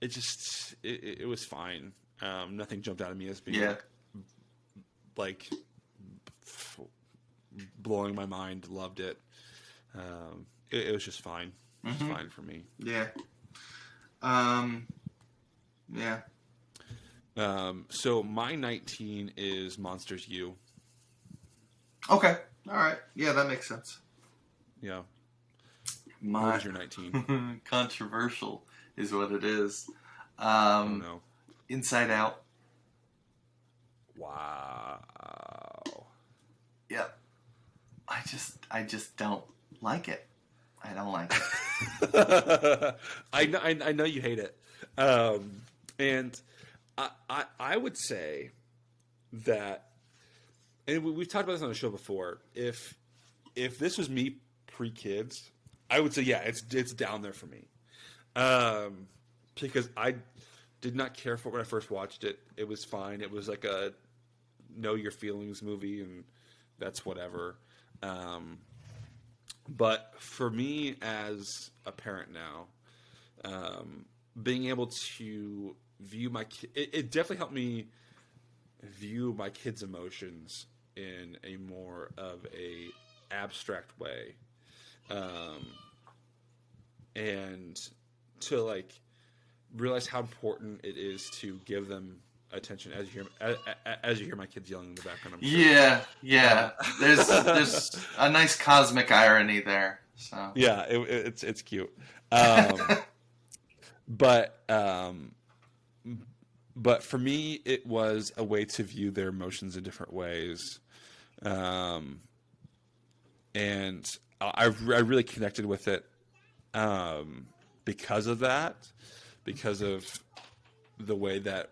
it was fine. Nothing jumped out at me as being like blowing my mind. Loved it. It was just fine. It was fine for me. Yeah. Yeah. So my 19 is Monsters U. Okay. All right. Yeah, that makes sense. Yeah. What was your 19? Controversial is what it is. Oh no. Inside Out. Wow. Yep. I just don't like it. I don't like it. I know you hate it. And I would say that, and we've talked about this on the show before. If this was me pre-kids, I would say yeah, it's down there for me. Because I did not care for it when I first watched it. It was fine. It was like a know your feelings movie, and that's whatever. But for me as a parent now, being able to view my kid, it definitely helped me view my kids' emotions in a more of a abstract way, and to like realize how important it is to give them attention as you hear my kids yelling in the background. I'm sure. Yeah. There's a nice cosmic irony there. So Yeah, it's cute. But for me, it was a way to view their emotions in different ways, and I really connected with it because of that, because of the way that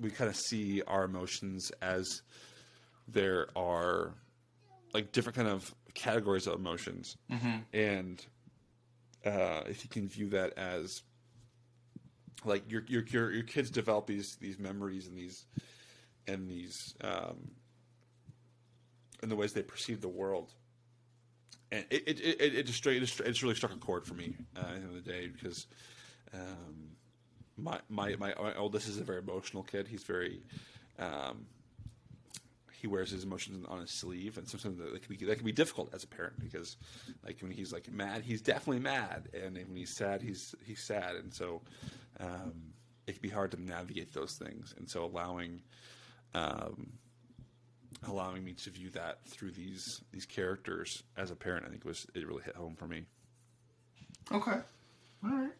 we kind of see our emotions as there are like different kind of categories of emotions, and if you can view that as like your kids develop these memories and these and the ways they perceive the world, and it really struck a chord for me at the end of the day, because my oldest is a very emotional kid. He's very he wears his emotions on his sleeve, and sometimes that can be difficult as a parent, because like when he's like mad, he's definitely mad, and when he's sad, he's sad, and so it can be hard to navigate those things. And so allowing me to view that through these characters as a parent, I think it really hit home for me. Okay, all right.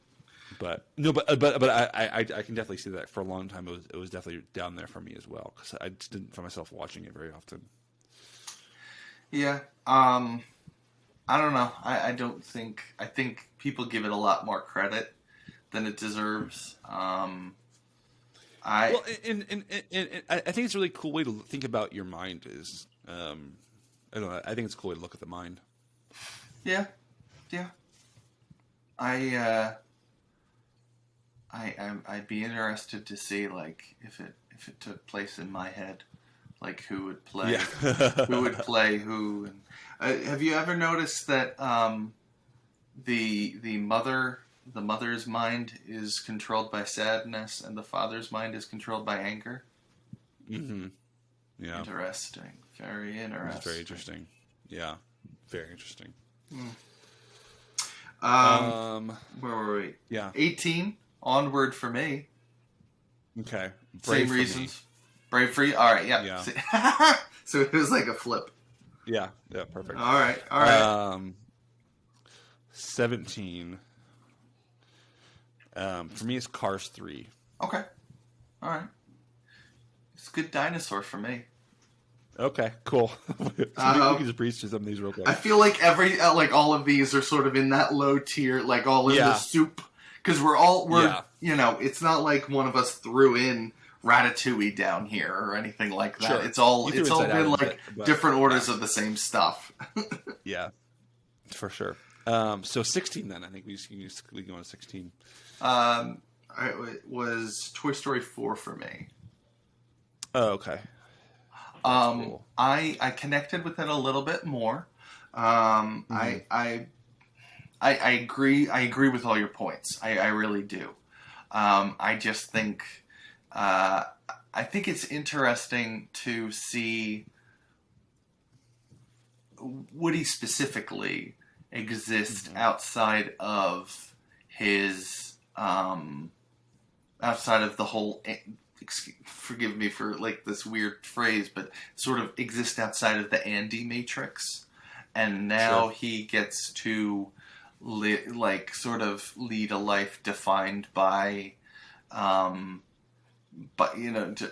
But no, but I can definitely see that for a long time it was definitely down there for me as well, because I just didn't find myself watching it very often. Yeah. I don't know. I think people give it a lot more credit than it deserves. And I think it's a really cool way to think about your mind is, I don't know, I think it's a cool way to look at the mind. Yeah. I'd be interested to see, like, if it took place in my head, like who would play who would play who. And have you ever noticed that the mother's mind is controlled by sadness and the father's mind is controlled by anger? Mm-hmm. Yeah. Interesting. Very interesting. That's very interesting. Yeah. Very interesting. Where were we? Yeah. 18. Onward for me. Okay. Same reasons. Brave for you? Alright, yeah. So it was like a flip. Yeah, perfect. Alright. 17. For me, it's Cars 3. Okay. Alright. It's a good dinosaur for me. Okay, cool. We can just breeze through some of these real quick. I feel like all of these are sort of in that low tier, like all in the soup. Because it's not like one of us threw in Ratatouille down here or anything like that. Sure. It's all been like different orders of the same stuff. Yeah, for sure. So 16 then, I think we go on 16. It was Toy Story 4 for me. Oh, okay. Cool. I connected with it a little bit more. I agree with all your points. I really do. I just think it's interesting to see Woody specifically exist outside of his outside of the whole, forgive me for like this weird phrase, but sort of exist outside of the Andy matrix, and now he gets to sort of lead a life defined by but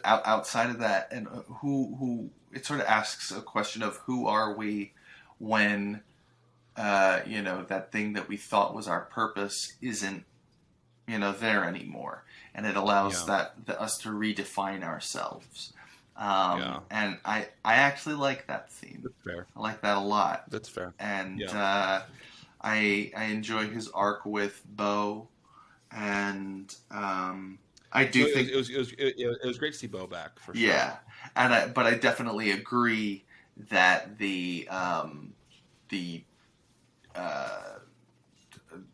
outside of that, and who it sort of asks a question of who are we when that thing that we thought was our purpose isn't there anymore, and it allows us to redefine ourselves. And I actually like that theme. That's fair. I like that a lot. That's fair. And I enjoy his arc with Bo, and I do think it was great to see Bo back for sure. Yeah, but I definitely agree that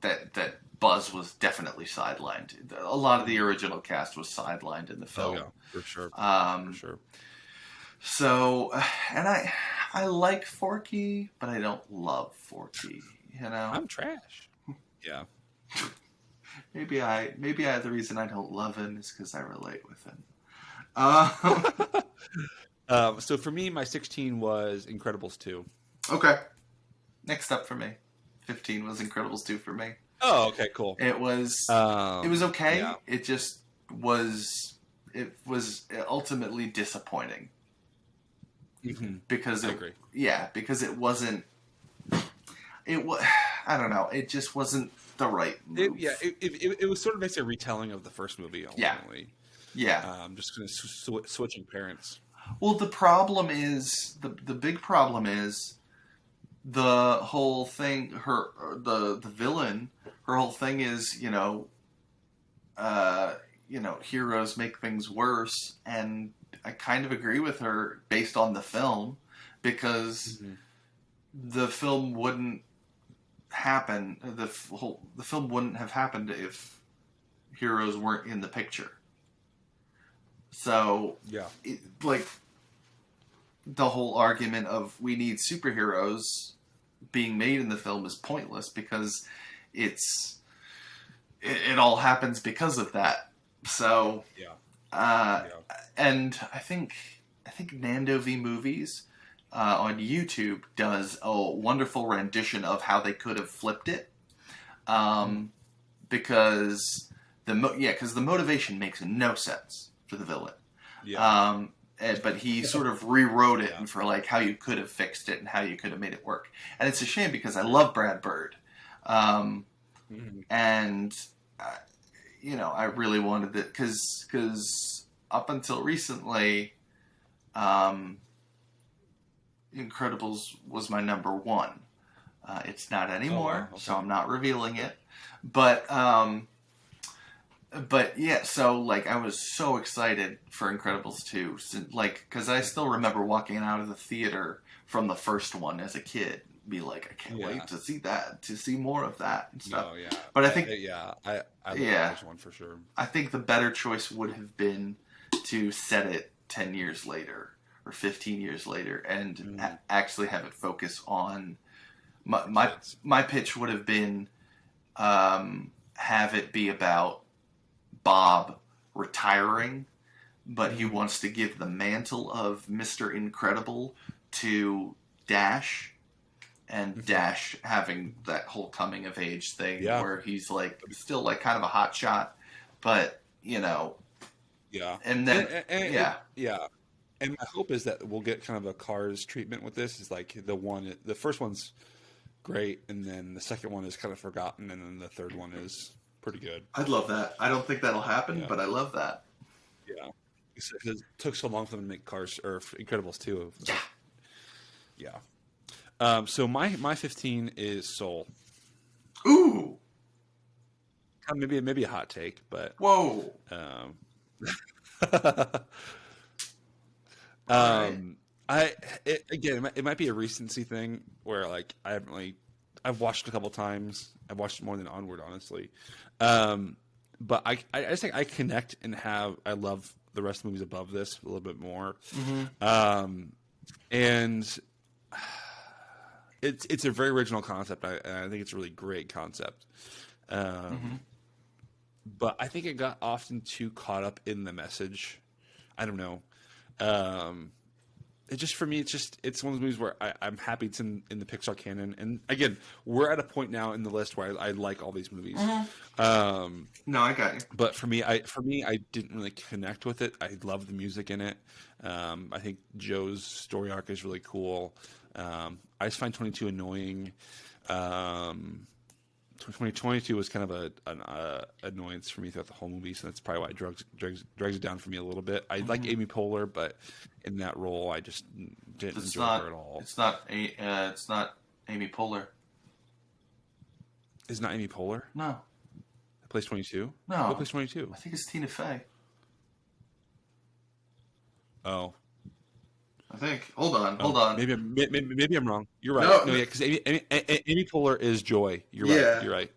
that Buzz was definitely sidelined. A lot of the original cast was sidelined in the film. Oh, yeah, for sure. For sure. So, and I like Forky, but I don't love Forky. I'm trash. Yeah. Maybe the reason I don't love him is because I relate with him. So for me, my 16 was Incredibles 2. Okay. Next up for me, 15 was Incredibles 2 for me. Oh, okay, cool. It was okay. Yeah. It just was ultimately disappointing. Because I agree. Yeah, because it wasn't. It was. I don't know. It just wasn't the right move. It was sort of basically a retelling of the first movie. Ultimately. Yeah. Just kind of switching parents. Well, the problem is the big problem is the whole thing. The villain. Her whole thing is heroes make things worse, and I kind of agree with her based on the film, because the film wouldn't happen. The film wouldn't have happened if heroes weren't in the picture. So the whole argument of we need superheroes being made in the film is pointless, because it all happens because of that. So and I think Nando V Movies on YouTube does a wonderful rendition of how they could have flipped it, because the motivation makes no sense for the villain. But he sort of rewrote it for like how you could have fixed it and how you could have made it work. And it's a shame, because I love Brad Bird, and I really wanted it, because up until recently, Incredibles was my number one. It's not anymore, so I'm not revealing it. But yeah, so like I was so excited for Incredibles 2, because I still remember walking out of the theater from the first one as a kid, be like, I can't wait to see more of that and stuff. But I think I love this one for sure. I think the better choice would have been to set it 10 years later or 15 years later, and actually have it focus on my pitch would have been have it be about Bob retiring, but he wants to give the mantle of Mr. Incredible to Dash, and Dash having that whole coming of age thing where he's like still like kind of a hot shot, but and then and my hope is that we'll get kind of a Cars treatment with this. Is like the first one's great, and then the second one is kind of forgotten, and then the third one is pretty good. I'd love that. I don't think that'll happen, but I love that. Yeah, because it took so long for them to make Cars or Incredibles 2. So my 15 is Soul. Ooh. Maybe a hot take, but whoa. It might be a recency thing where like I've watched it a couple times. I've watched it more than Onward, honestly. But I just think I connect and I love the rest of the movies above this a little bit more. And it's a very original concept. And I think it's a really great concept. But I think it got often too caught up in the message. I don't know. It just, for me, it's one of those movies where I'm happy it's in the Pixar canon. And again, we're at a point now in the list where I like all these movies. No, I got you. But for me, I didn't really connect with it. I love the music in it. I think Joe's story arc is really cool. I just find 22 annoying. 2022 was kind of an annoyance for me throughout the whole movie, so that's probably why it drags it down for me a little bit. I like Amy Poehler, but in that role, I just didn't enjoy her at all. It's not Amy Poehler. Is not Amy Poehler? No. That plays 22? No. Who plays 22? I think it's Tina Fey. Oh. I think. Hold on. Maybe I'm wrong. You're right. No, yeah, because Amy Poehler is Joy. You're right. You're right.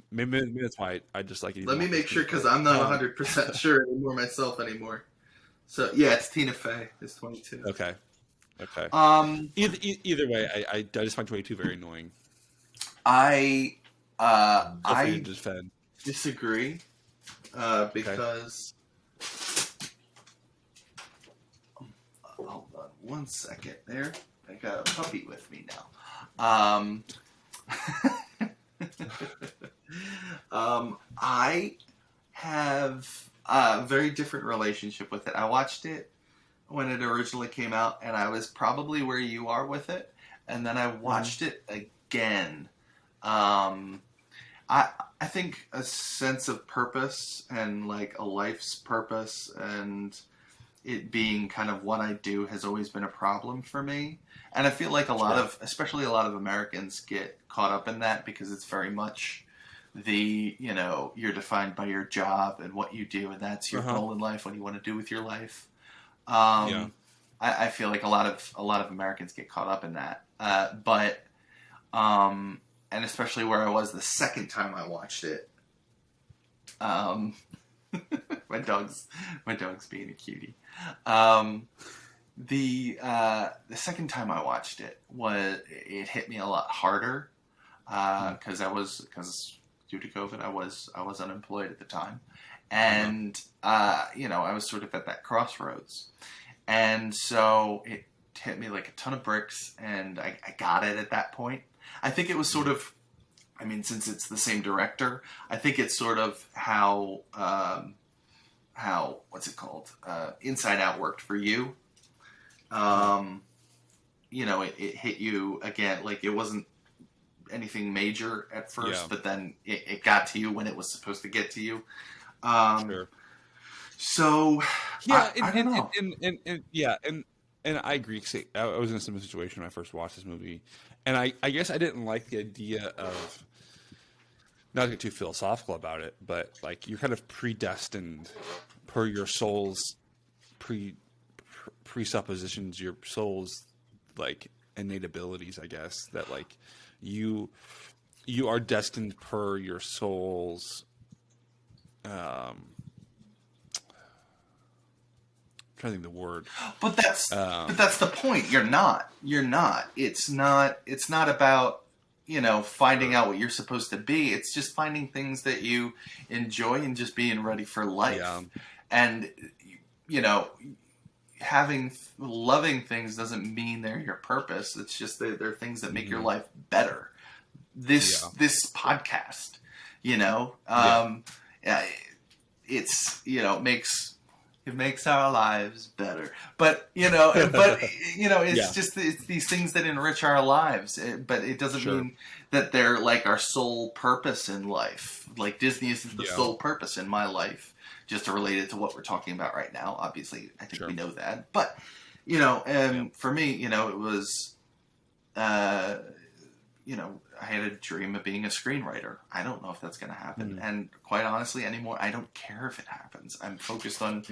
Maybe that's why I just like it. Let me make sure, because I'm not 100% sure anymore myself anymore. So yeah, it's Tina Fey. It's 22. Okay. Either way, I just find 22 very annoying. I defend. disagree because. Hold on one second there. I got a puppy with me now. I have a very different relationship with it. I watched it when it originally came out, and I was probably where you are with it. And then I watched it again. I think a sense of purpose and like a life's purpose and it being kind of what I do has always been a problem for me. And I feel like especially a lot of Americans get caught up in that because it's very much you're defined by your job and what you do, and that's your goal in life, what you want to do with your life. I feel like a lot of Americans get caught up in that. And especially where I was the second time I watched it. My dog's being a cutie. The second time I watched it it hit me a lot harder because due to COVID I was unemployed at the time, and I was sort of at that crossroads, and so it hit me like a ton of bricks, and I got it at that point. I think it was sort of, since it's the same director, I think it's sort of how what's it called? Inside Out worked for you. It hit you again, like it wasn't anything major at first, but then it got to you when it was supposed to get to you. Sure. So yeah, I don't know. And I agree. I was in a similar situation when I first watched this movie, and I guess I didn't like the idea of, not to get too philosophical about it, but like you're kind of predestined per your soul's presuppositions, your soul's like innate abilities, I guess, that like you are destined per your soul's I'm trying to think of the word. But that's the point. You're not. It's not about, finding out what you're supposed to be. It's just finding things that you enjoy and just being ready for life. Yeah. And, loving things doesn't mean they're your purpose. It's just they're things that make your life better. This podcast, it makes our lives better. But, it's just it's these things that enrich our lives. But it doesn't mean that they're like our sole purpose in life. Like Disney isn't the sole purpose in my life, just to relate it to what we're talking about right now. Obviously, I think we know that. But, for me, it was, I had a dream of being a screenwriter. I don't know if that's going to happen. And quite honestly, anymore, I don't care if it happens. I'm focused on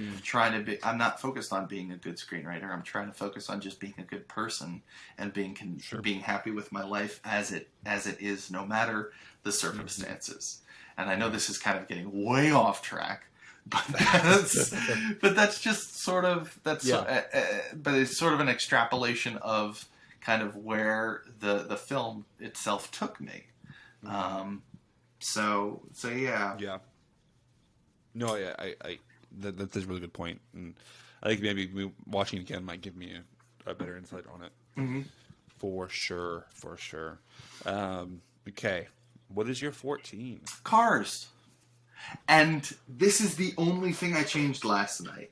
I'm not focused on being a good screenwriter. I'm trying to focus on just being a good person and being happy with my life as it is, no matter the circumstances. And I know this is kind of getting way off track, but that's just sort of, but it's sort of an extrapolation of kind of where the film itself took me. So yeah. Yeah. No, I that's a really good point, and I think maybe watching it again might give me a better insight on it. Mm-hmm. For sure. Okay, what is your 14? Cars. And this is the only thing I changed last night.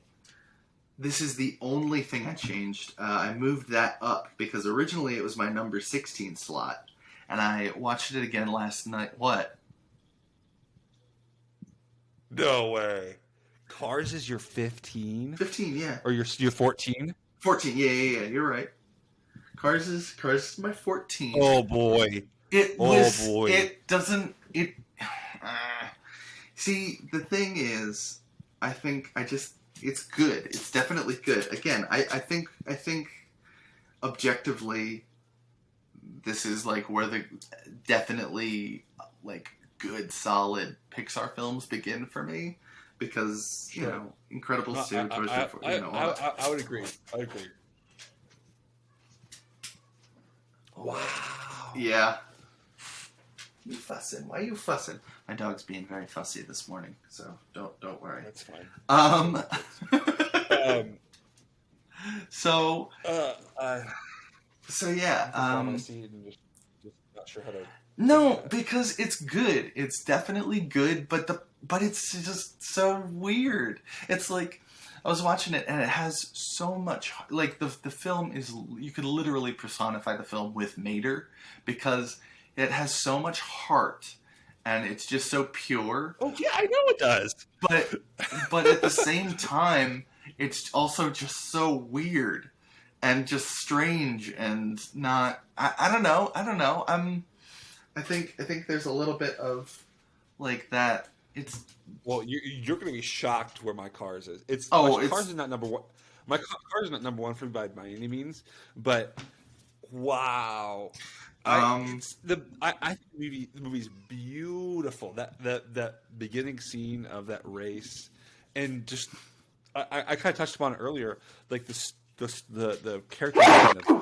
This is the only thing I changed. I moved that up because originally it was my number 16 slot. And I watched it again last night. What? No way. Cars is your 15? 15, yeah. Or your 14? 14, yeah. You're right. Cars is my 14. Oh boy. It doesn't. See, the thing is, I think it's good. It's definitely good. Again, I think objectively, this is like where the definitely like good, solid Pixar films begin for me, because Sure. you know, Incredibles 2, Toy Story 4, you know, all that. I would agree. Wow. Yeah. You fussing? Why are you fussing? My dog's being very fussy this morning, so don't worry. That's fine. So yeah. Just not sure how to. No, because it's good. It's definitely good, but it's just so weird. It's like I was watching it and it has so much, like the film is, you could literally personify the film with Mater, because it has so much heart and it's just so pure. Oh yeah, I know it does. But at the same time, it's also just so weird and just strange and not. I don't know. I think there's a little bit of like that. It's Well, you're going to be shocked where my Cars is. Cars is not number one. My Cars is not number one for me by any means, but wow. I think the movie's beautiful. That beginning scene of that race, and just I kind of touched upon it earlier, like the character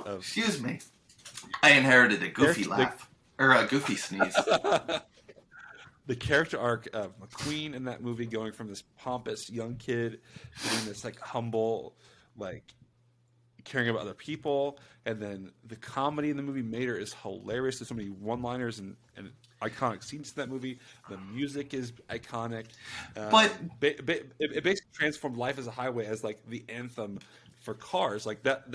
of excuse me, I inherited a goofy laugh or a goofy sneeze. The character arc of McQueen in that movie, going from this pompous young kid to being this like humble, like caring about other people, and then the comedy in the movie Mater is hilarious. There's so many one-liners and iconic scenes in that movie. The music is iconic. But it basically transformed Life as a Highway as like the anthem for Cars. Like that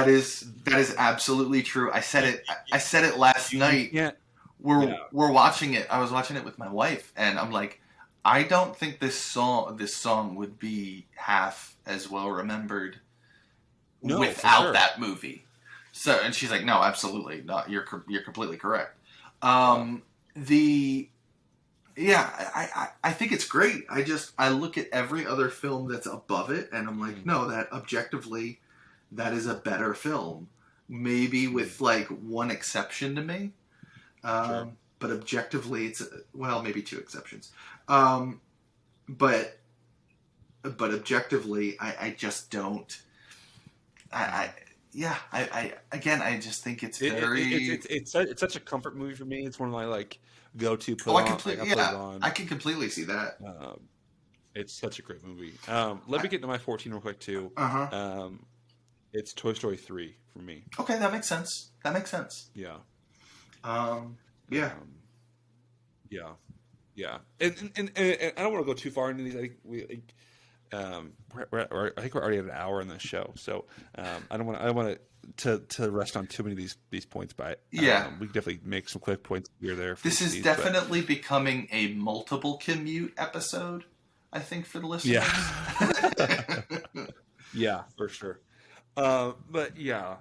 is absolutely true. I said it last night. Yeah. We're watching it. I was watching it with my wife, and I'm like, I don't think this song would be half as well remembered without that movie. So, and she's like, no, absolutely not. You're completely correct. I think it's great. I look at every other film that's above it, and I'm like, no, that objectively, that is a better film. Maybe with like one exception to me. Sure. But objectively, it's maybe two exceptions. But objectively, I just don't. I just think it's very. It's such a comfort movie for me. It's one of my like go-to. I can completely see that. It's such a great movie. Let me get to my 14 real quick too. It's Toy Story 3 for me. Okay, that makes sense. Yeah. Yeah. And I don't want to go too far into these. I think I think we're already at an hour in this show, so I don't want to rest on too many of these points. But we can definitely make some quick points here or there. This is definitely becoming a multiple commute episode, I think, for the listeners. Yeah. Yeah, for sure. But yeah,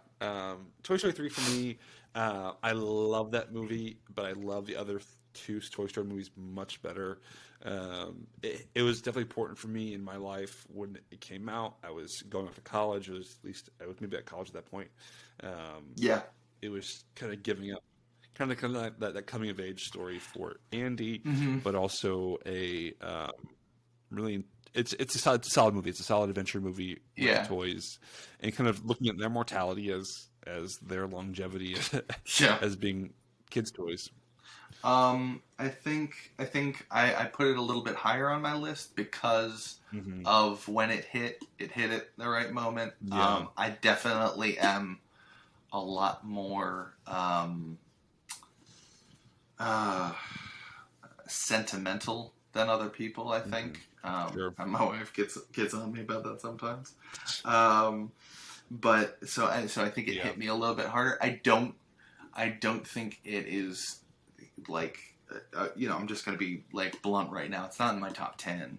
Toy Story 3 for me. I love that movie, but I love the other two Toy Story movies much better. It was definitely important for me in my life when it came out. I was going off to college, or at least I was maybe at college at that point. It was kind of giving up, kind of that coming of age story for Andy, but also a really it's a solid movie. It's a solid adventure movie with Yeah. toys, and kind of looking at their mortality as their longevity Yeah. as being kids' toys. I think I put it a little bit higher on my list because of when it hit. It hit at the right moment. Yeah. I definitely am a lot more sentimental than other people, I think. Sure. And my wife gets on me about that sometimes. But so I think it hit me a little bit harder. I don't think it is like I'm just gonna be like blunt right now. It's not in my top 10,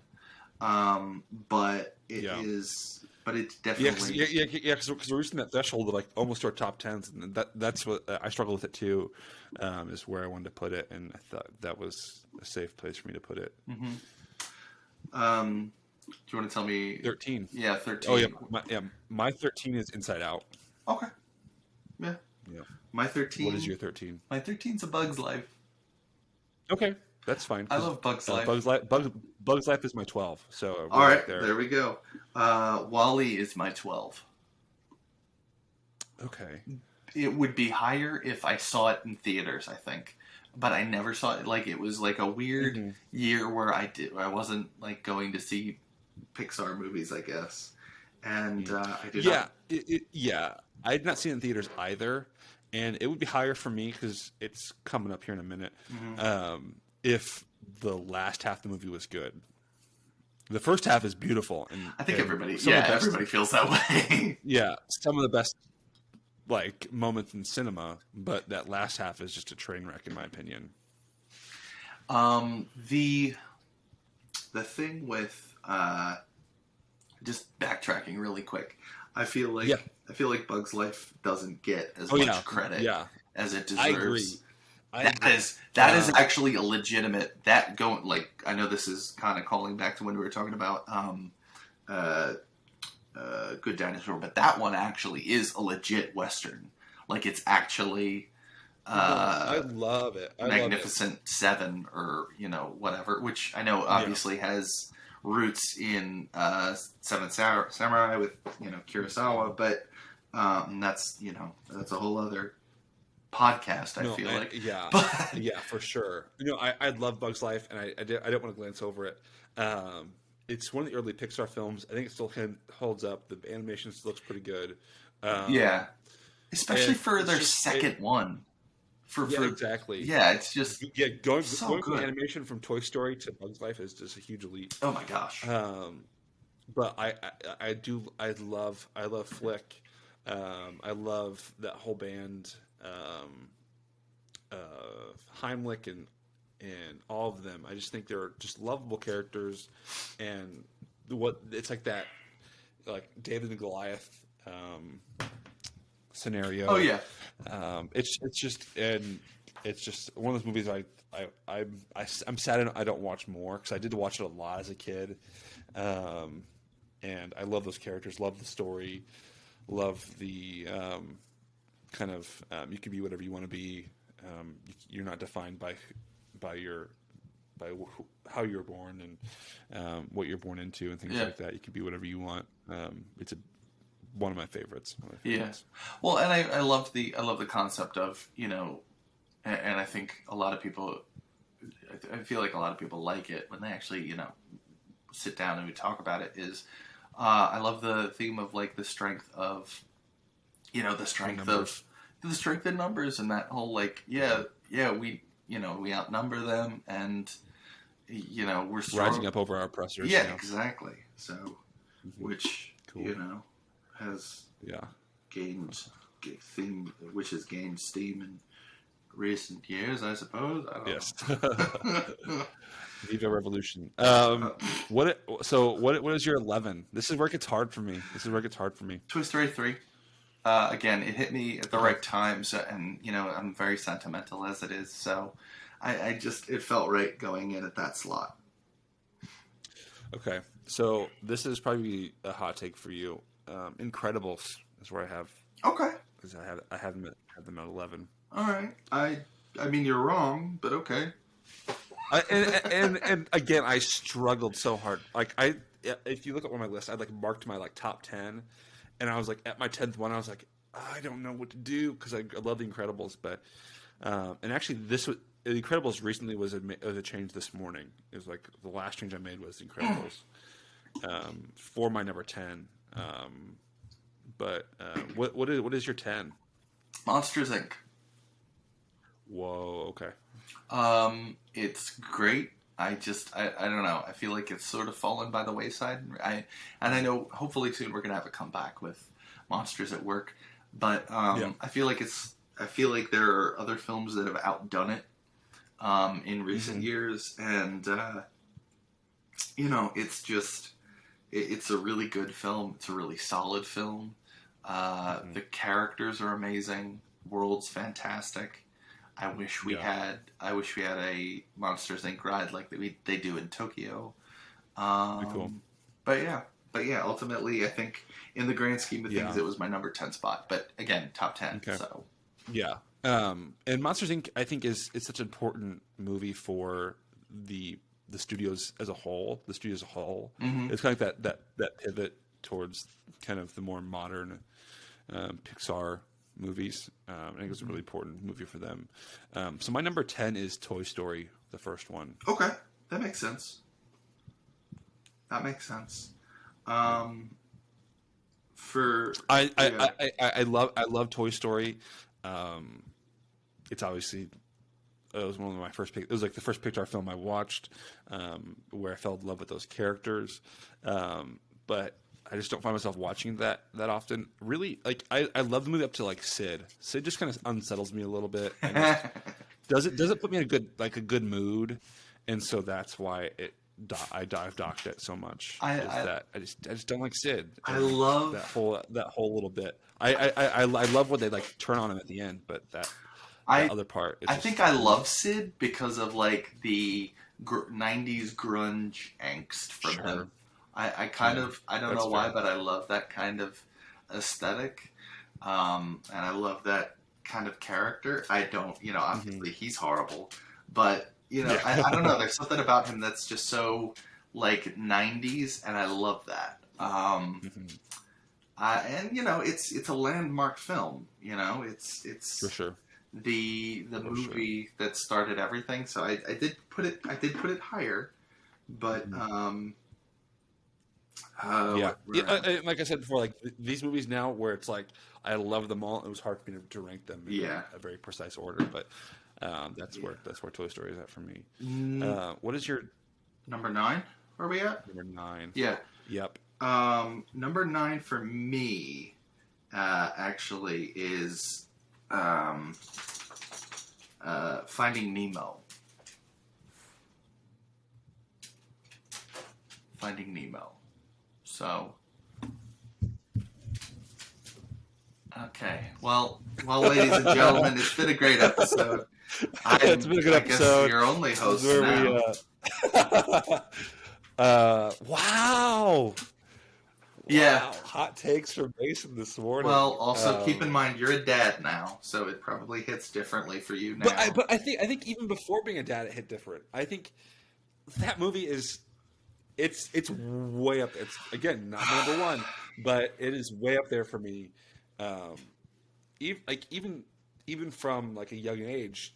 but it is. But it's definitely because we're reaching that threshold of like almost our top 10s, and that's what I struggle with it too. Is where I wanted to put it, and I thought that was a safe place for me to put it. Do you want to tell me 13? Yeah, 13. Oh yeah, my 13 is Inside Out. Okay. Yeah. My 13. What is your 13? My 13's A Bug's Life. Okay, that's fine. I love Bug's Life. Bug's Life is my 12. So all right, there we go. Wall-E is my 12. Okay. It would be higher if I saw it in theaters, I think, but I never saw it. Like, it was like a weird year where I wasn't like going to see Pixar movies, I guess, and I did. I had not seen it in theaters either, and it would be higher for me because it's coming up here in a minute. If the last half of the movie was good, the first half is beautiful, and I think everybody feels that way. Yeah, some of the best like moments in cinema, but that last half is just a train wreck in my opinion. The thing with just backtracking really quick, I feel like Bug's Life doesn't get as much credit as it deserves. I agree. That is actually a legitimate I know this is kind of calling back to when we were talking about Good Dinosaur, but that one actually is a legit Western. Like, it's actually I love it. Magnificent Seven, or whatever, which I know obviously has roots in Seven Samurai with Kurosawa, but that's a whole other podcast. I feel like yeah, for sure. I love Bug's Life, and I don't want to glance over it. It's one of the early Pixar films. I think it still holds up. The animation still looks pretty good. Especially for their second one. Exactly. Yeah, it's just going good. from animation from Toy Story to Bug's Life is just a huge leap. Oh my gosh. But I love Flick. I love that whole band. Heimlich and all of them. I just think they're just lovable characters, and it's like that, like David and Goliath scenario. Oh yeah. It's just one of those movies I'm sad I don't watch more, because I did watch it a lot as a kid, and I love those characters, love the story, love the kind of you can be whatever you want to be. You're not defined by how you're born and what you're born into and things like that. You can be whatever you want. It's one of my favorites. Well, and I love the concept of and I think a lot of people, I feel like a lot of people like it when they actually sit down and we talk about it. Is I love the theme of like the strength of the strength in numbers, and that whole like we outnumber them, and we're strong. Rising up over our oppressors. Yeah, exactly. So, which has gained steam in recent years, I suppose. I don't know. Viva Revolution. What is your 11? This is where it gets hard for me. Toy Story 3. Again, it hit me at the right time, so, and I'm very sentimental as it is, so it felt right going in at that slot. Okay, so this is probably a hot take for you. Incredibles is where I have. Okay. Because I have them at 11. All right. I mean, you're wrong, but okay. And again, I struggled so hard. Like if you look at one of my lists, I like marked my like top 10, and I was like at my 10th one, I was like, I don't know what to do because I love The Incredibles, but and actually The Incredibles recently was a change this morning. It was like the last change I made was The Incredibles for my number 10. But what is your 10? Monsters Inc. Whoa, okay. It's great. I don't know. I feel like it's sort of fallen by the wayside. I know hopefully soon we're gonna have a comeback with Monsters at Work, but I feel like there are other films that have outdone it in recent years, and it's a really good film. It's a really solid film. The characters are amazing. World's fantastic. I wish we had a Monsters Inc. ride like they do in Tokyo. Cool. But yeah. Ultimately, I think in the grand scheme of things, it was my number 10 spot. But again, top 10. Okay. So yeah. And Monsters Inc. I think is such an important movie for the studios as a whole. The studio as a whole. It's kind of like that pivot towards kind of the more modern Pixar movies. I think it was a really important movie for them. So my number 10 is Toy Story, the first one. Okay, that makes sense. I love Toy Story. It's obviously it was one of my first. It was like the first Pixar film I watched, where I fell in love with those characters. But I just don't find myself watching that often. Really, like I love the movie up to like Sid. Sid just kind of unsettles me a little bit. And doesn't put me in a good mood, and so that's why I dive docked it so much. I just don't like Sid. I love that whole little bit. I love what they like turn on him at the end, but the other part. I think I love Sid because of like the 90s grunge angst from him. I don't know why, but I love that kind of aesthetic, and I love that kind of character. I don't, obviously he's horrible, but I don't know. There's something about him that's just so like 90s, and I love that. And it's a landmark film. It's for sure the movie that started everything. So I did put it higher, but. Like I said before, like these movies now, where it's like I love them all. It was hard for me to rank them in a very precise order, but that's where Toy Story is at for me. What is your number 9? Where are we at? Number 9. Yeah. Yep. Number 9 for me, actually is Finding Nemo. Finding Nemo. So, okay. Well, ladies and gentlemen, it's been a great episode. It's been a good episode. I guess your only host now. Wow. Yeah. Hot takes from Mason this morning. Well, also keep in mind you're a dad now, so it probably hits differently for you now. But I think even before being a dad, it hit different. I think that movie is. It's way up. It's again not my number 1, but it is way up there for me. Even from like a young age,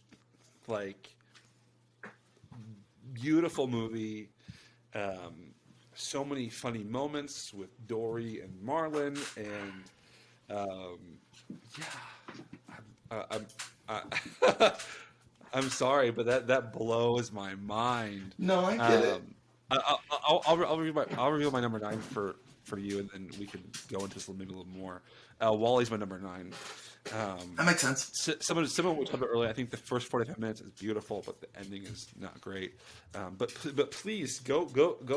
like beautiful movie. So many funny moments with Dory and Marlin, and I'm sorry, but that blows my mind. No, I get it. I'll reveal my number 9 for you, and then we can go into this maybe a little more. Wall-E's my number 9. That makes sense. Someone we talked about earlier. I think the first 45 minutes is beautiful, but the ending is not great. But please go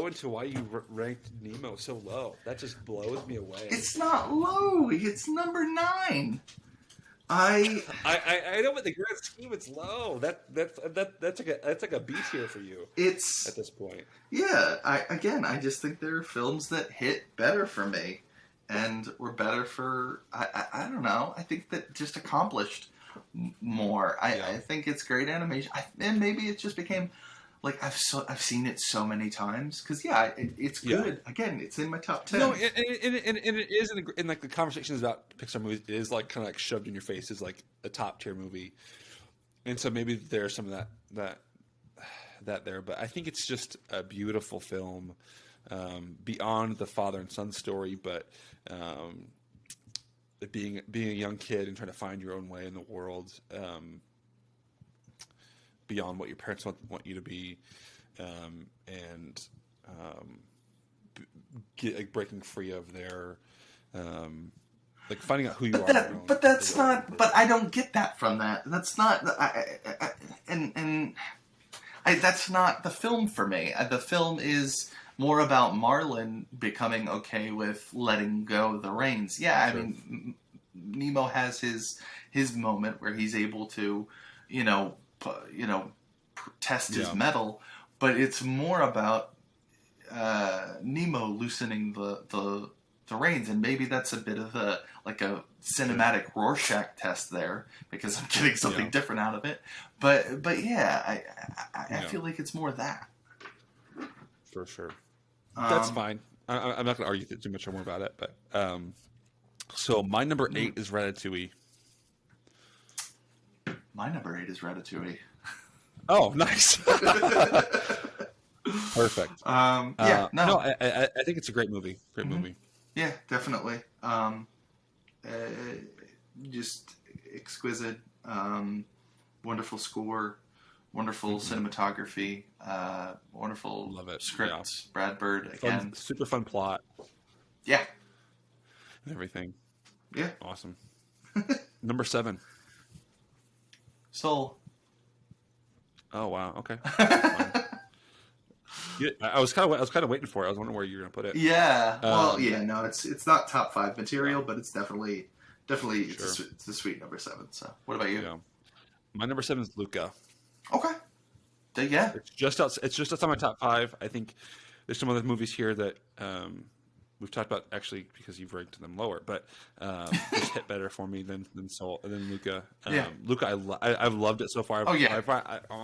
into why you ranked Nemo so low. That just blows me away. It's not low. It's number 9. I know, but the grand scheme, it's low. That's like a B tier for you. It's at this point. Yeah, I just think there are films that hit better for me, and were better for I don't know. I think that just accomplished more. I think it's great animation, and maybe it just became like I've seen it so many times because it's Yeah. good. Again, it's in my top 10. No, and it is in like the conversations about Pixar movies. It is like kind of like shoved in your face as like a top tier movie, and so maybe there's some of that there. But I think it's just a beautiful film, beyond the father and son story, but being a young kid and trying to find your own way in the world, beyond what your parents want you to be, and like breaking free of their like finding out who you are. But that's not. But I don't get that from that. That's not. That's not the film for me. The film is more about Marlin becoming okay with letting go of the reins. Yeah, Sure. I mean, Nemo has his moment where he's able to, test his mettle, but it's more about Nemo loosening the reins, and maybe that's a bit of a cinematic Rorschach test there because I'm getting something different out of it. But yeah, I feel like it's more that. For sure. That's fine. I'm not going to argue too much more about it. But so my number 8 is Ratatouille. My number 8 is Ratatouille. Oh, nice. Perfect. I think it's a great movie. Great movie. Yeah, definitely. Just exquisite. Wonderful score. Wonderful cinematography. Wonderful Love it. script. Yeah. Brad Bird again. Super fun plot. Yeah. And everything. Yeah. Awesome. Number 7. Soul. Oh wow. Okay. Yeah, I was kind of waiting for it. I was wondering where you were going to put it. Yeah. Well, no, it's not top 5 material, but it's definitely Sure. it's a sweet number 7. So, what about you? Yeah. My number 7 is Luca. Okay. Yeah. It's just outside my top 5. I think there's some other movies here that we've talked about actually because you've ranked them lower, but just hit better for me than Luca. Luca, I've loved it so far.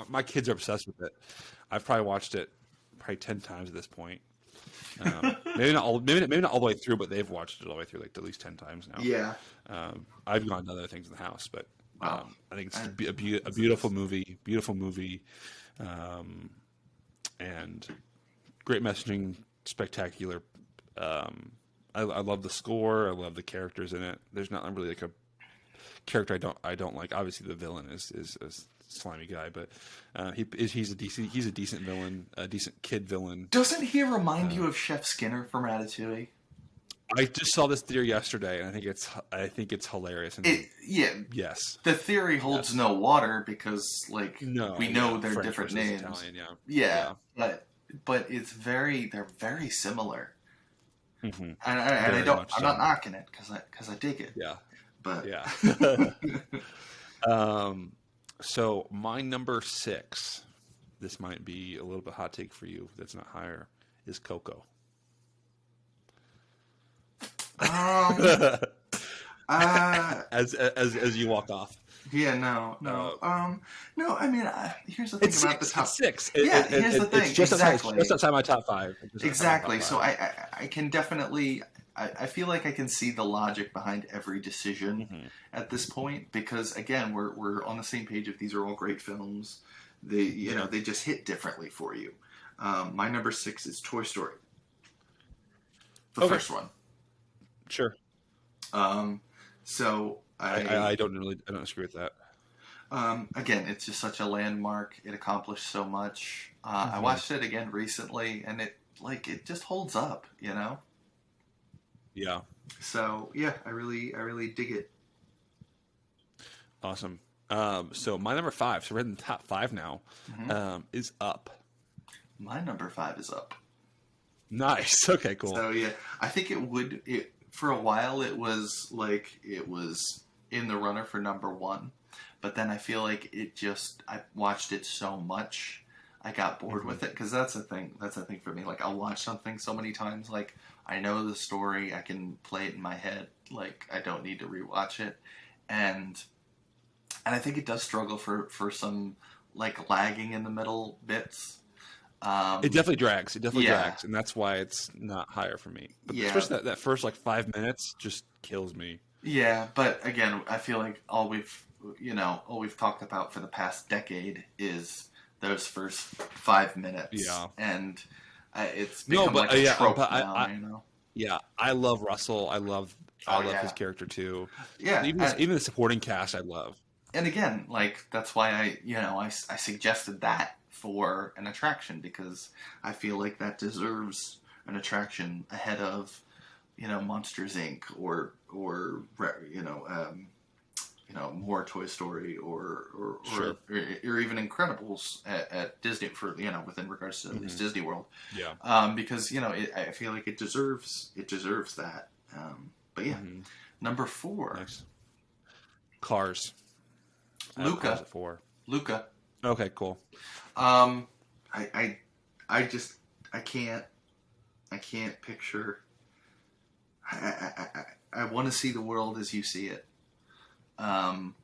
My kids are obsessed with it. I've probably watched it 10 times at this point. Maybe not all the way through, but they've watched it all the way through, like at least 10 times now. Yeah. I've gone to other things in the house, but Wow. I think it's a beautiful movie, and great messaging, spectacular. I love the score. I love the characters in it. There's not really like a character I don't like. Obviously, the villain is a slimy guy, but he's a decent villain, a decent kid villain. Doesn't he remind you of Chef Skinner from Ratatouille? I just saw this theory yesterday, and I think it's hilarious. And yes, the theory holds no water because we know they're French different versus names. Italian, but they're very similar. Mm-hmm. And I'm not knocking it because I dig it. Yeah, but yeah. So my number 6, this might be a little bit hot take for you. That's not higher. Is Coco. As you walk off. Yeah, no. I mean, here's the thing about the top 6. Here's the thing. It's just outside my top 5. Exactly. So I can definitely. I feel like I can see the logic behind every decision at this point because again we're on the same page. If these are all great films, they just hit differently for you. My number 6 is Toy Story. The first one. Sure. So I don't disagree with that. Again, it's just such a landmark. It accomplished so much. I watched it again recently, and it just holds up, Yeah. So yeah, I really dig it. Awesome. So my number 5, so we're in the top 5 now, is Up. My number 5 is Up. Nice. Okay, cool. So yeah, I think for a while it was in the runner for number 1, but then I feel like I watched it so much, I got bored with it because that's a thing for me. Like I'll watch something so many times, like I know the story, I can play it in my head, like I don't need to rewatch it, and I think it does struggle for some like lagging in the middle bits. It definitely drags. It definitely Yeah, drags, and that's why it's not higher for me. But yeah, especially that first like 5 minutes just kills me. yeah. But again, I feel like all we've talked about for the past decade is those first 5 minutes, Yeah. and it's No, become but like a yeah, trope but now. You know. yeah, I love Russell. I Oh love his yeah, character too. yeah. Even the supporting cast, I love. And again, like that's why I suggested that for an attraction because I feel like that deserves an attraction ahead of Monsters Inc. or more Toy Story Sure. or even Incredibles at Disney for within regards to at least Disney World, Yeah. because I feel like it deserves that. But yeah, number four, Nice. Cars. I have Cars Luca. at 4. Luca. Okay, cool. Um, I, I, I just, I can't picture. I want to see the world as you see it. Um,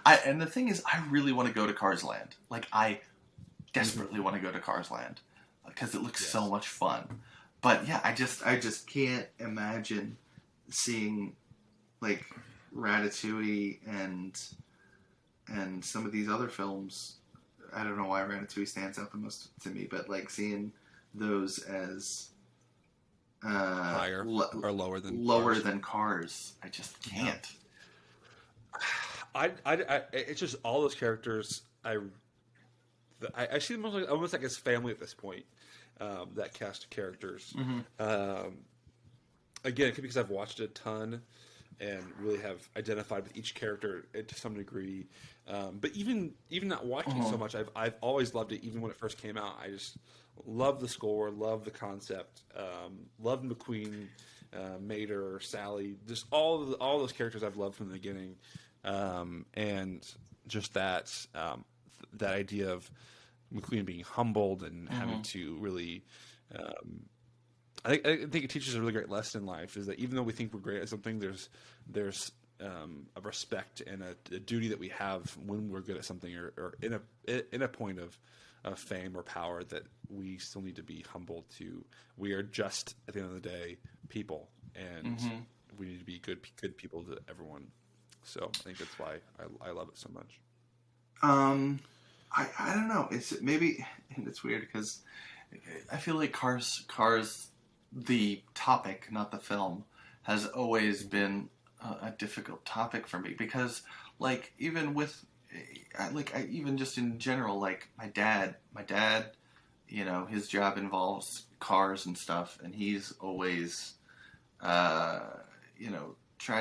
and the thing is, I really want to go to Cars Land. Like, I desperately want to go to Cars Land because it looks so Yes. much fun. But yeah, I just can't imagine seeing like Ratatouille and some of these other films. I don't know why Ratatouille stands out the most to me, but like seeing those as Higher or lower than lower Cars. than Cars. I just can't. It's just all those characters. I see them almost like as family at this point. That cast of characters. Again, it could be because I've watched it a ton and really have identified with each character to some degree. But even not watching it so much, I've always loved it. Even when it first came out, I just love the score, love the concept, love McQueen, Mater, Sally, just all those characters I've loved from the beginning, and just that idea of McQueen being humbled and having to really. I think it teaches a really great lesson in life is that even though we think we're great at something, there's a respect and a duty that we have when we're good at something or in a point of fame or power that we still need to be humble to. We are just at the end of the day people, and we need to be good people to everyone. So I think that's why I love it so much. I don't know. It's weird because I feel like Cars the topic, not the film, has always been a difficult topic for me because, like, even with, even just in general, like my dad, his job involves cars and stuff, and he's always, tried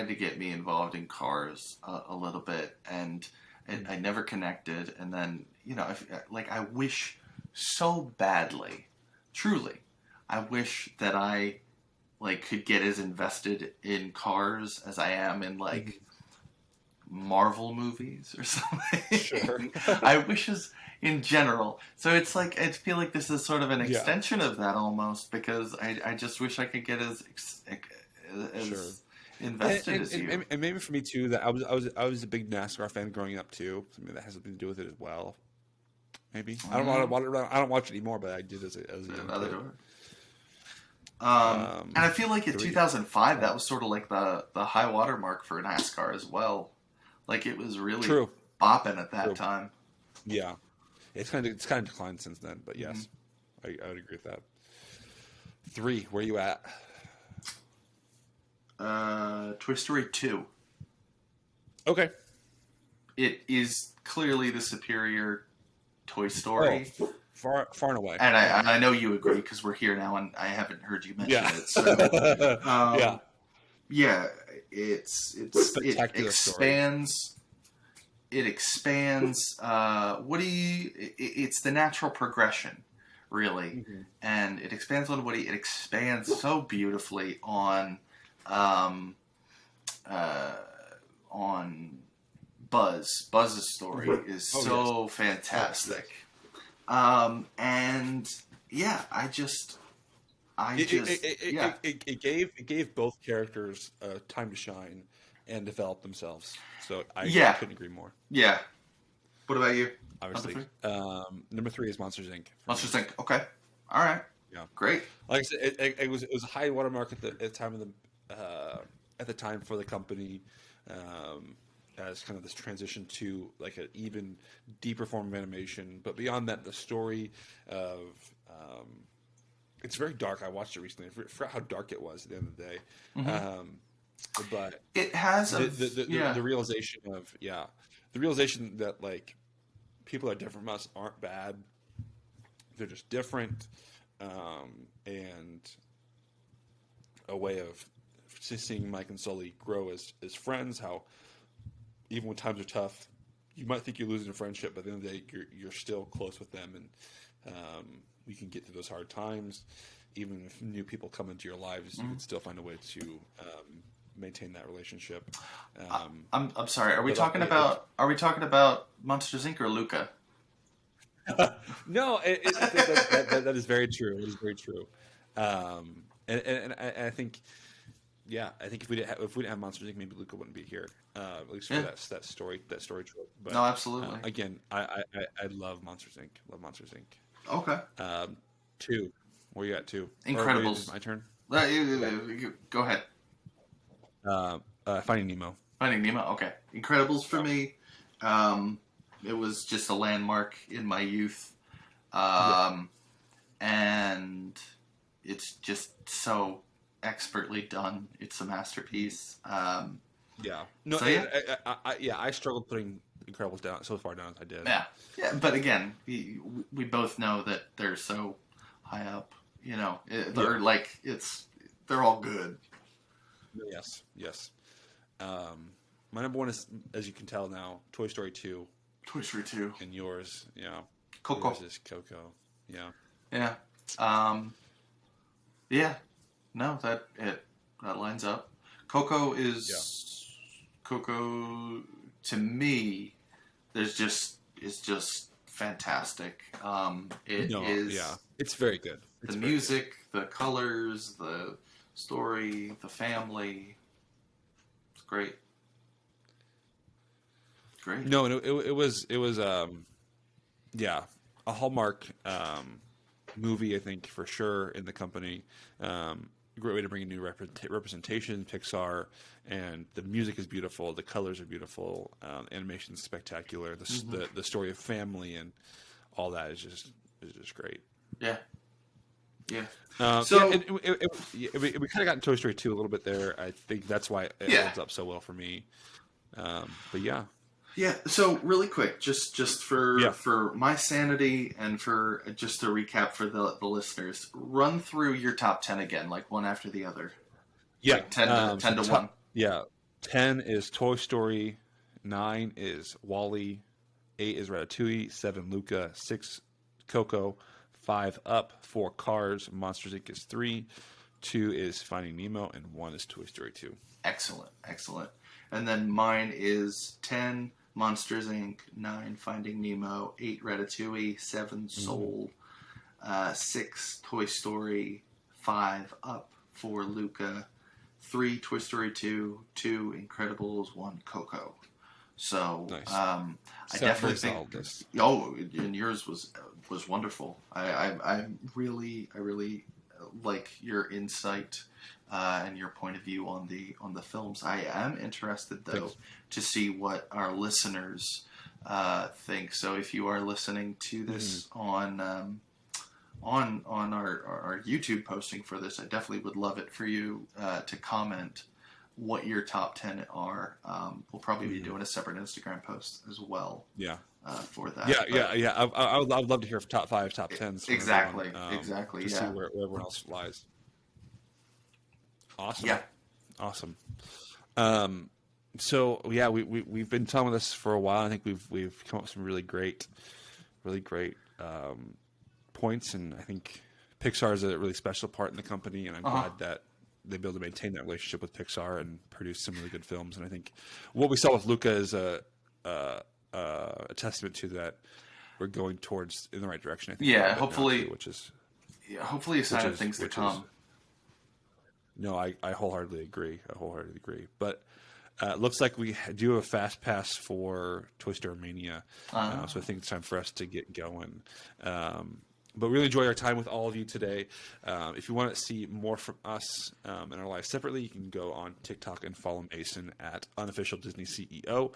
to get me involved in cars a little bit, and I never connected, and then I wish so badly, truly. I wish that I could get as invested in cars as I am in Marvel movies or something. Sure. I wish in general. So it's like I feel like this is sort of an extension of that almost because I just wish I could get as Sure. invested as you. And maybe for me too that I was a big NASCAR fan growing up too. So maybe that has something to do with it as well. Maybe I don't watch it anymore, but I did as a young Another kid. door. And I feel like in 2005 that was sort of like the high water mark for NASCAR as well. Like it was really bopping at that time. Yeah, it's kind of declined since then, but yes, I would agree with that. 3, where are you at? Toy Story 2. Okay. It is clearly the superior Toy Story. Oh, far and away. And I know you agree because we're here now and I haven't heard you mention it. So, it expands. It expands. It's the natural progression, really, and it expands on Woody. It expands so beautifully on Buzz. Buzz's story is so fantastic. And yeah, it gave both characters time to shine and develop themselves. So I couldn't agree more. Yeah. What about you? Number obviously. three? Number 3 is Monsters Inc. for me. Monsters Inc. Okay. All right. Yeah, Great. like I said, it was a high watermark at the time of at the time for the company, um, as kind of this transition to like an even deeper form of animation. But beyond that, the story of it's very dark. I watched it recently. I forgot how dark it was at the end of the day. Mm-hmm. But It has a the realization of the realization that like people that are different from us aren't bad. They're just different, and a way of seeing Mike and Sully grow as friends. How even when times are tough, you might think you're losing a friendship, but at the end of the day, you're still close with them, and you can get through those hard times. Even if new people come into your lives, you can still find a way to maintain that relationship. I'm sorry. Are we talking about Monsters Inc. or Luca? No, that is very true. It is very true. And I think, I think if we didn't have Monsters Inc., maybe Luca wouldn't be here. At least for that story trope. But No, absolutely. again, I love Monsters Inc. Love Monsters Inc. Okay. 2. Where you at 2? Incredibles. Is it my turn? Go ahead. Finding Nemo. Finding Nemo. Okay. Incredibles for me. It was just a landmark in my youth. And it's just so expertly done. It's a masterpiece. No. So, I struggled putting Incredibles down so far down as I did. Yeah. But again, we both know that they're so high up. You know, they're like they're all good. Yes. My number 1 is, as you can tell now, Toy Story 2. Toy Story 2. And yours, Coco. Yours is Coco. Yeah. Yeah. No, that lines up. Coco Coco to me. Is just fantastic. It's very good. It's the very music, the colors, the story, the family. It's great. Great. No, it was a hallmark movie, I think, for sure, in the company. Great way to bring in new representation, Pixar, and the music is beautiful, the colors are beautiful, animation is spectacular, the story of family and all that is just great. Yeah. So we kind of got in Toy Story 2 a little bit there. I think that's why it holds up so well for me. But yeah. Yeah, so really quick, just for my sanity and for just to recap for the listeners, run through your top 10 again, like one after the other. Yeah, like 10 to 1. Yeah, 10 is Toy Story, 9 is WALL-E, 8 is Ratatouille, 7 Luca, 6 Coco, 5 Up, 4 Cars, Monsters Inc. is 3, 2 is Finding Nemo, and 1 is Toy Story 2. Excellent. And then mine is 10 Monsters Inc., 9 Finding Nemo, 8 Ratatouille, 7 Soul, 6 Toy Story, 5 Up, 4 Luca, 3 Toy Story 2, 2 Incredibles, 1 Coco. So nice. I definitely think. And yours was wonderful. I really like your insight and your point of view on the films. I am interested though to see what our listeners think. So if you are listening to this on our YouTube posting for this, I definitely would love it for you to comment what your top 10 are. We'll probably be doing a separate Instagram post as well. Yeah. For that. Yeah. I would love to hear top 5, top 10s. Exactly. To see where everyone else lies. Awesome. Yeah. Awesome. So yeah, we've been telling this for a while. I think we've come up with some really great points, and I think Pixar is a really special part in the company, and I'm glad that they've been able to maintain that relationship with Pixar and produce some really good films. And I think what we saw with Luca is a testament to that. We're going towards in the right direction. I think. Yeah, hopefully. Too, hopefully a sign of things to come. No, I wholeheartedly agree. But Looks like we do have a fast pass for Story Mania, so I think it's time for us to get going. But really enjoy our time with all of you today. If you want to see more from us in our lives separately, you can go on TikTok and follow Mason at Unofficial Disney CEO.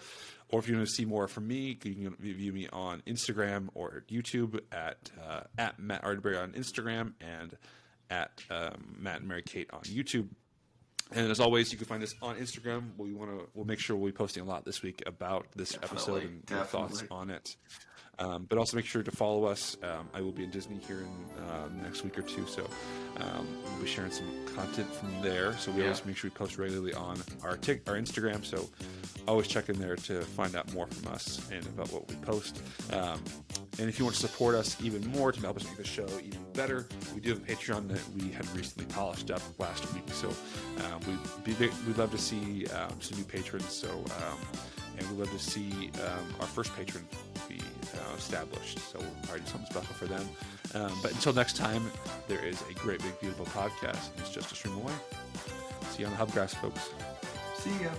Or if you want to see more from me, you can view me on Instagram or YouTube at Matt Ardberry on Instagram and at Matt and Mary Kate on YouTube. And as always, you can find us on Instagram. We'll make sure we'll be posting a lot this week about this episode and our thoughts on it. But also make sure to follow us. I will be in Disney here in the next week or two, so we'll be sharing some content from there. So we always make sure we post regularly on our Instagram. So always check in there to find out more from us and about what we post. And if you want to support us even more to help us make the show even better, we do have a Patreon that we had recently polished up last week. So we'd love to see some new patrons. So and we'd love to see our first patron be established. So we'll probably do something special for them. But until next time, there is a great, big, beautiful podcast. It's just a stream away. See you on the Hubgrass, folks. See ya.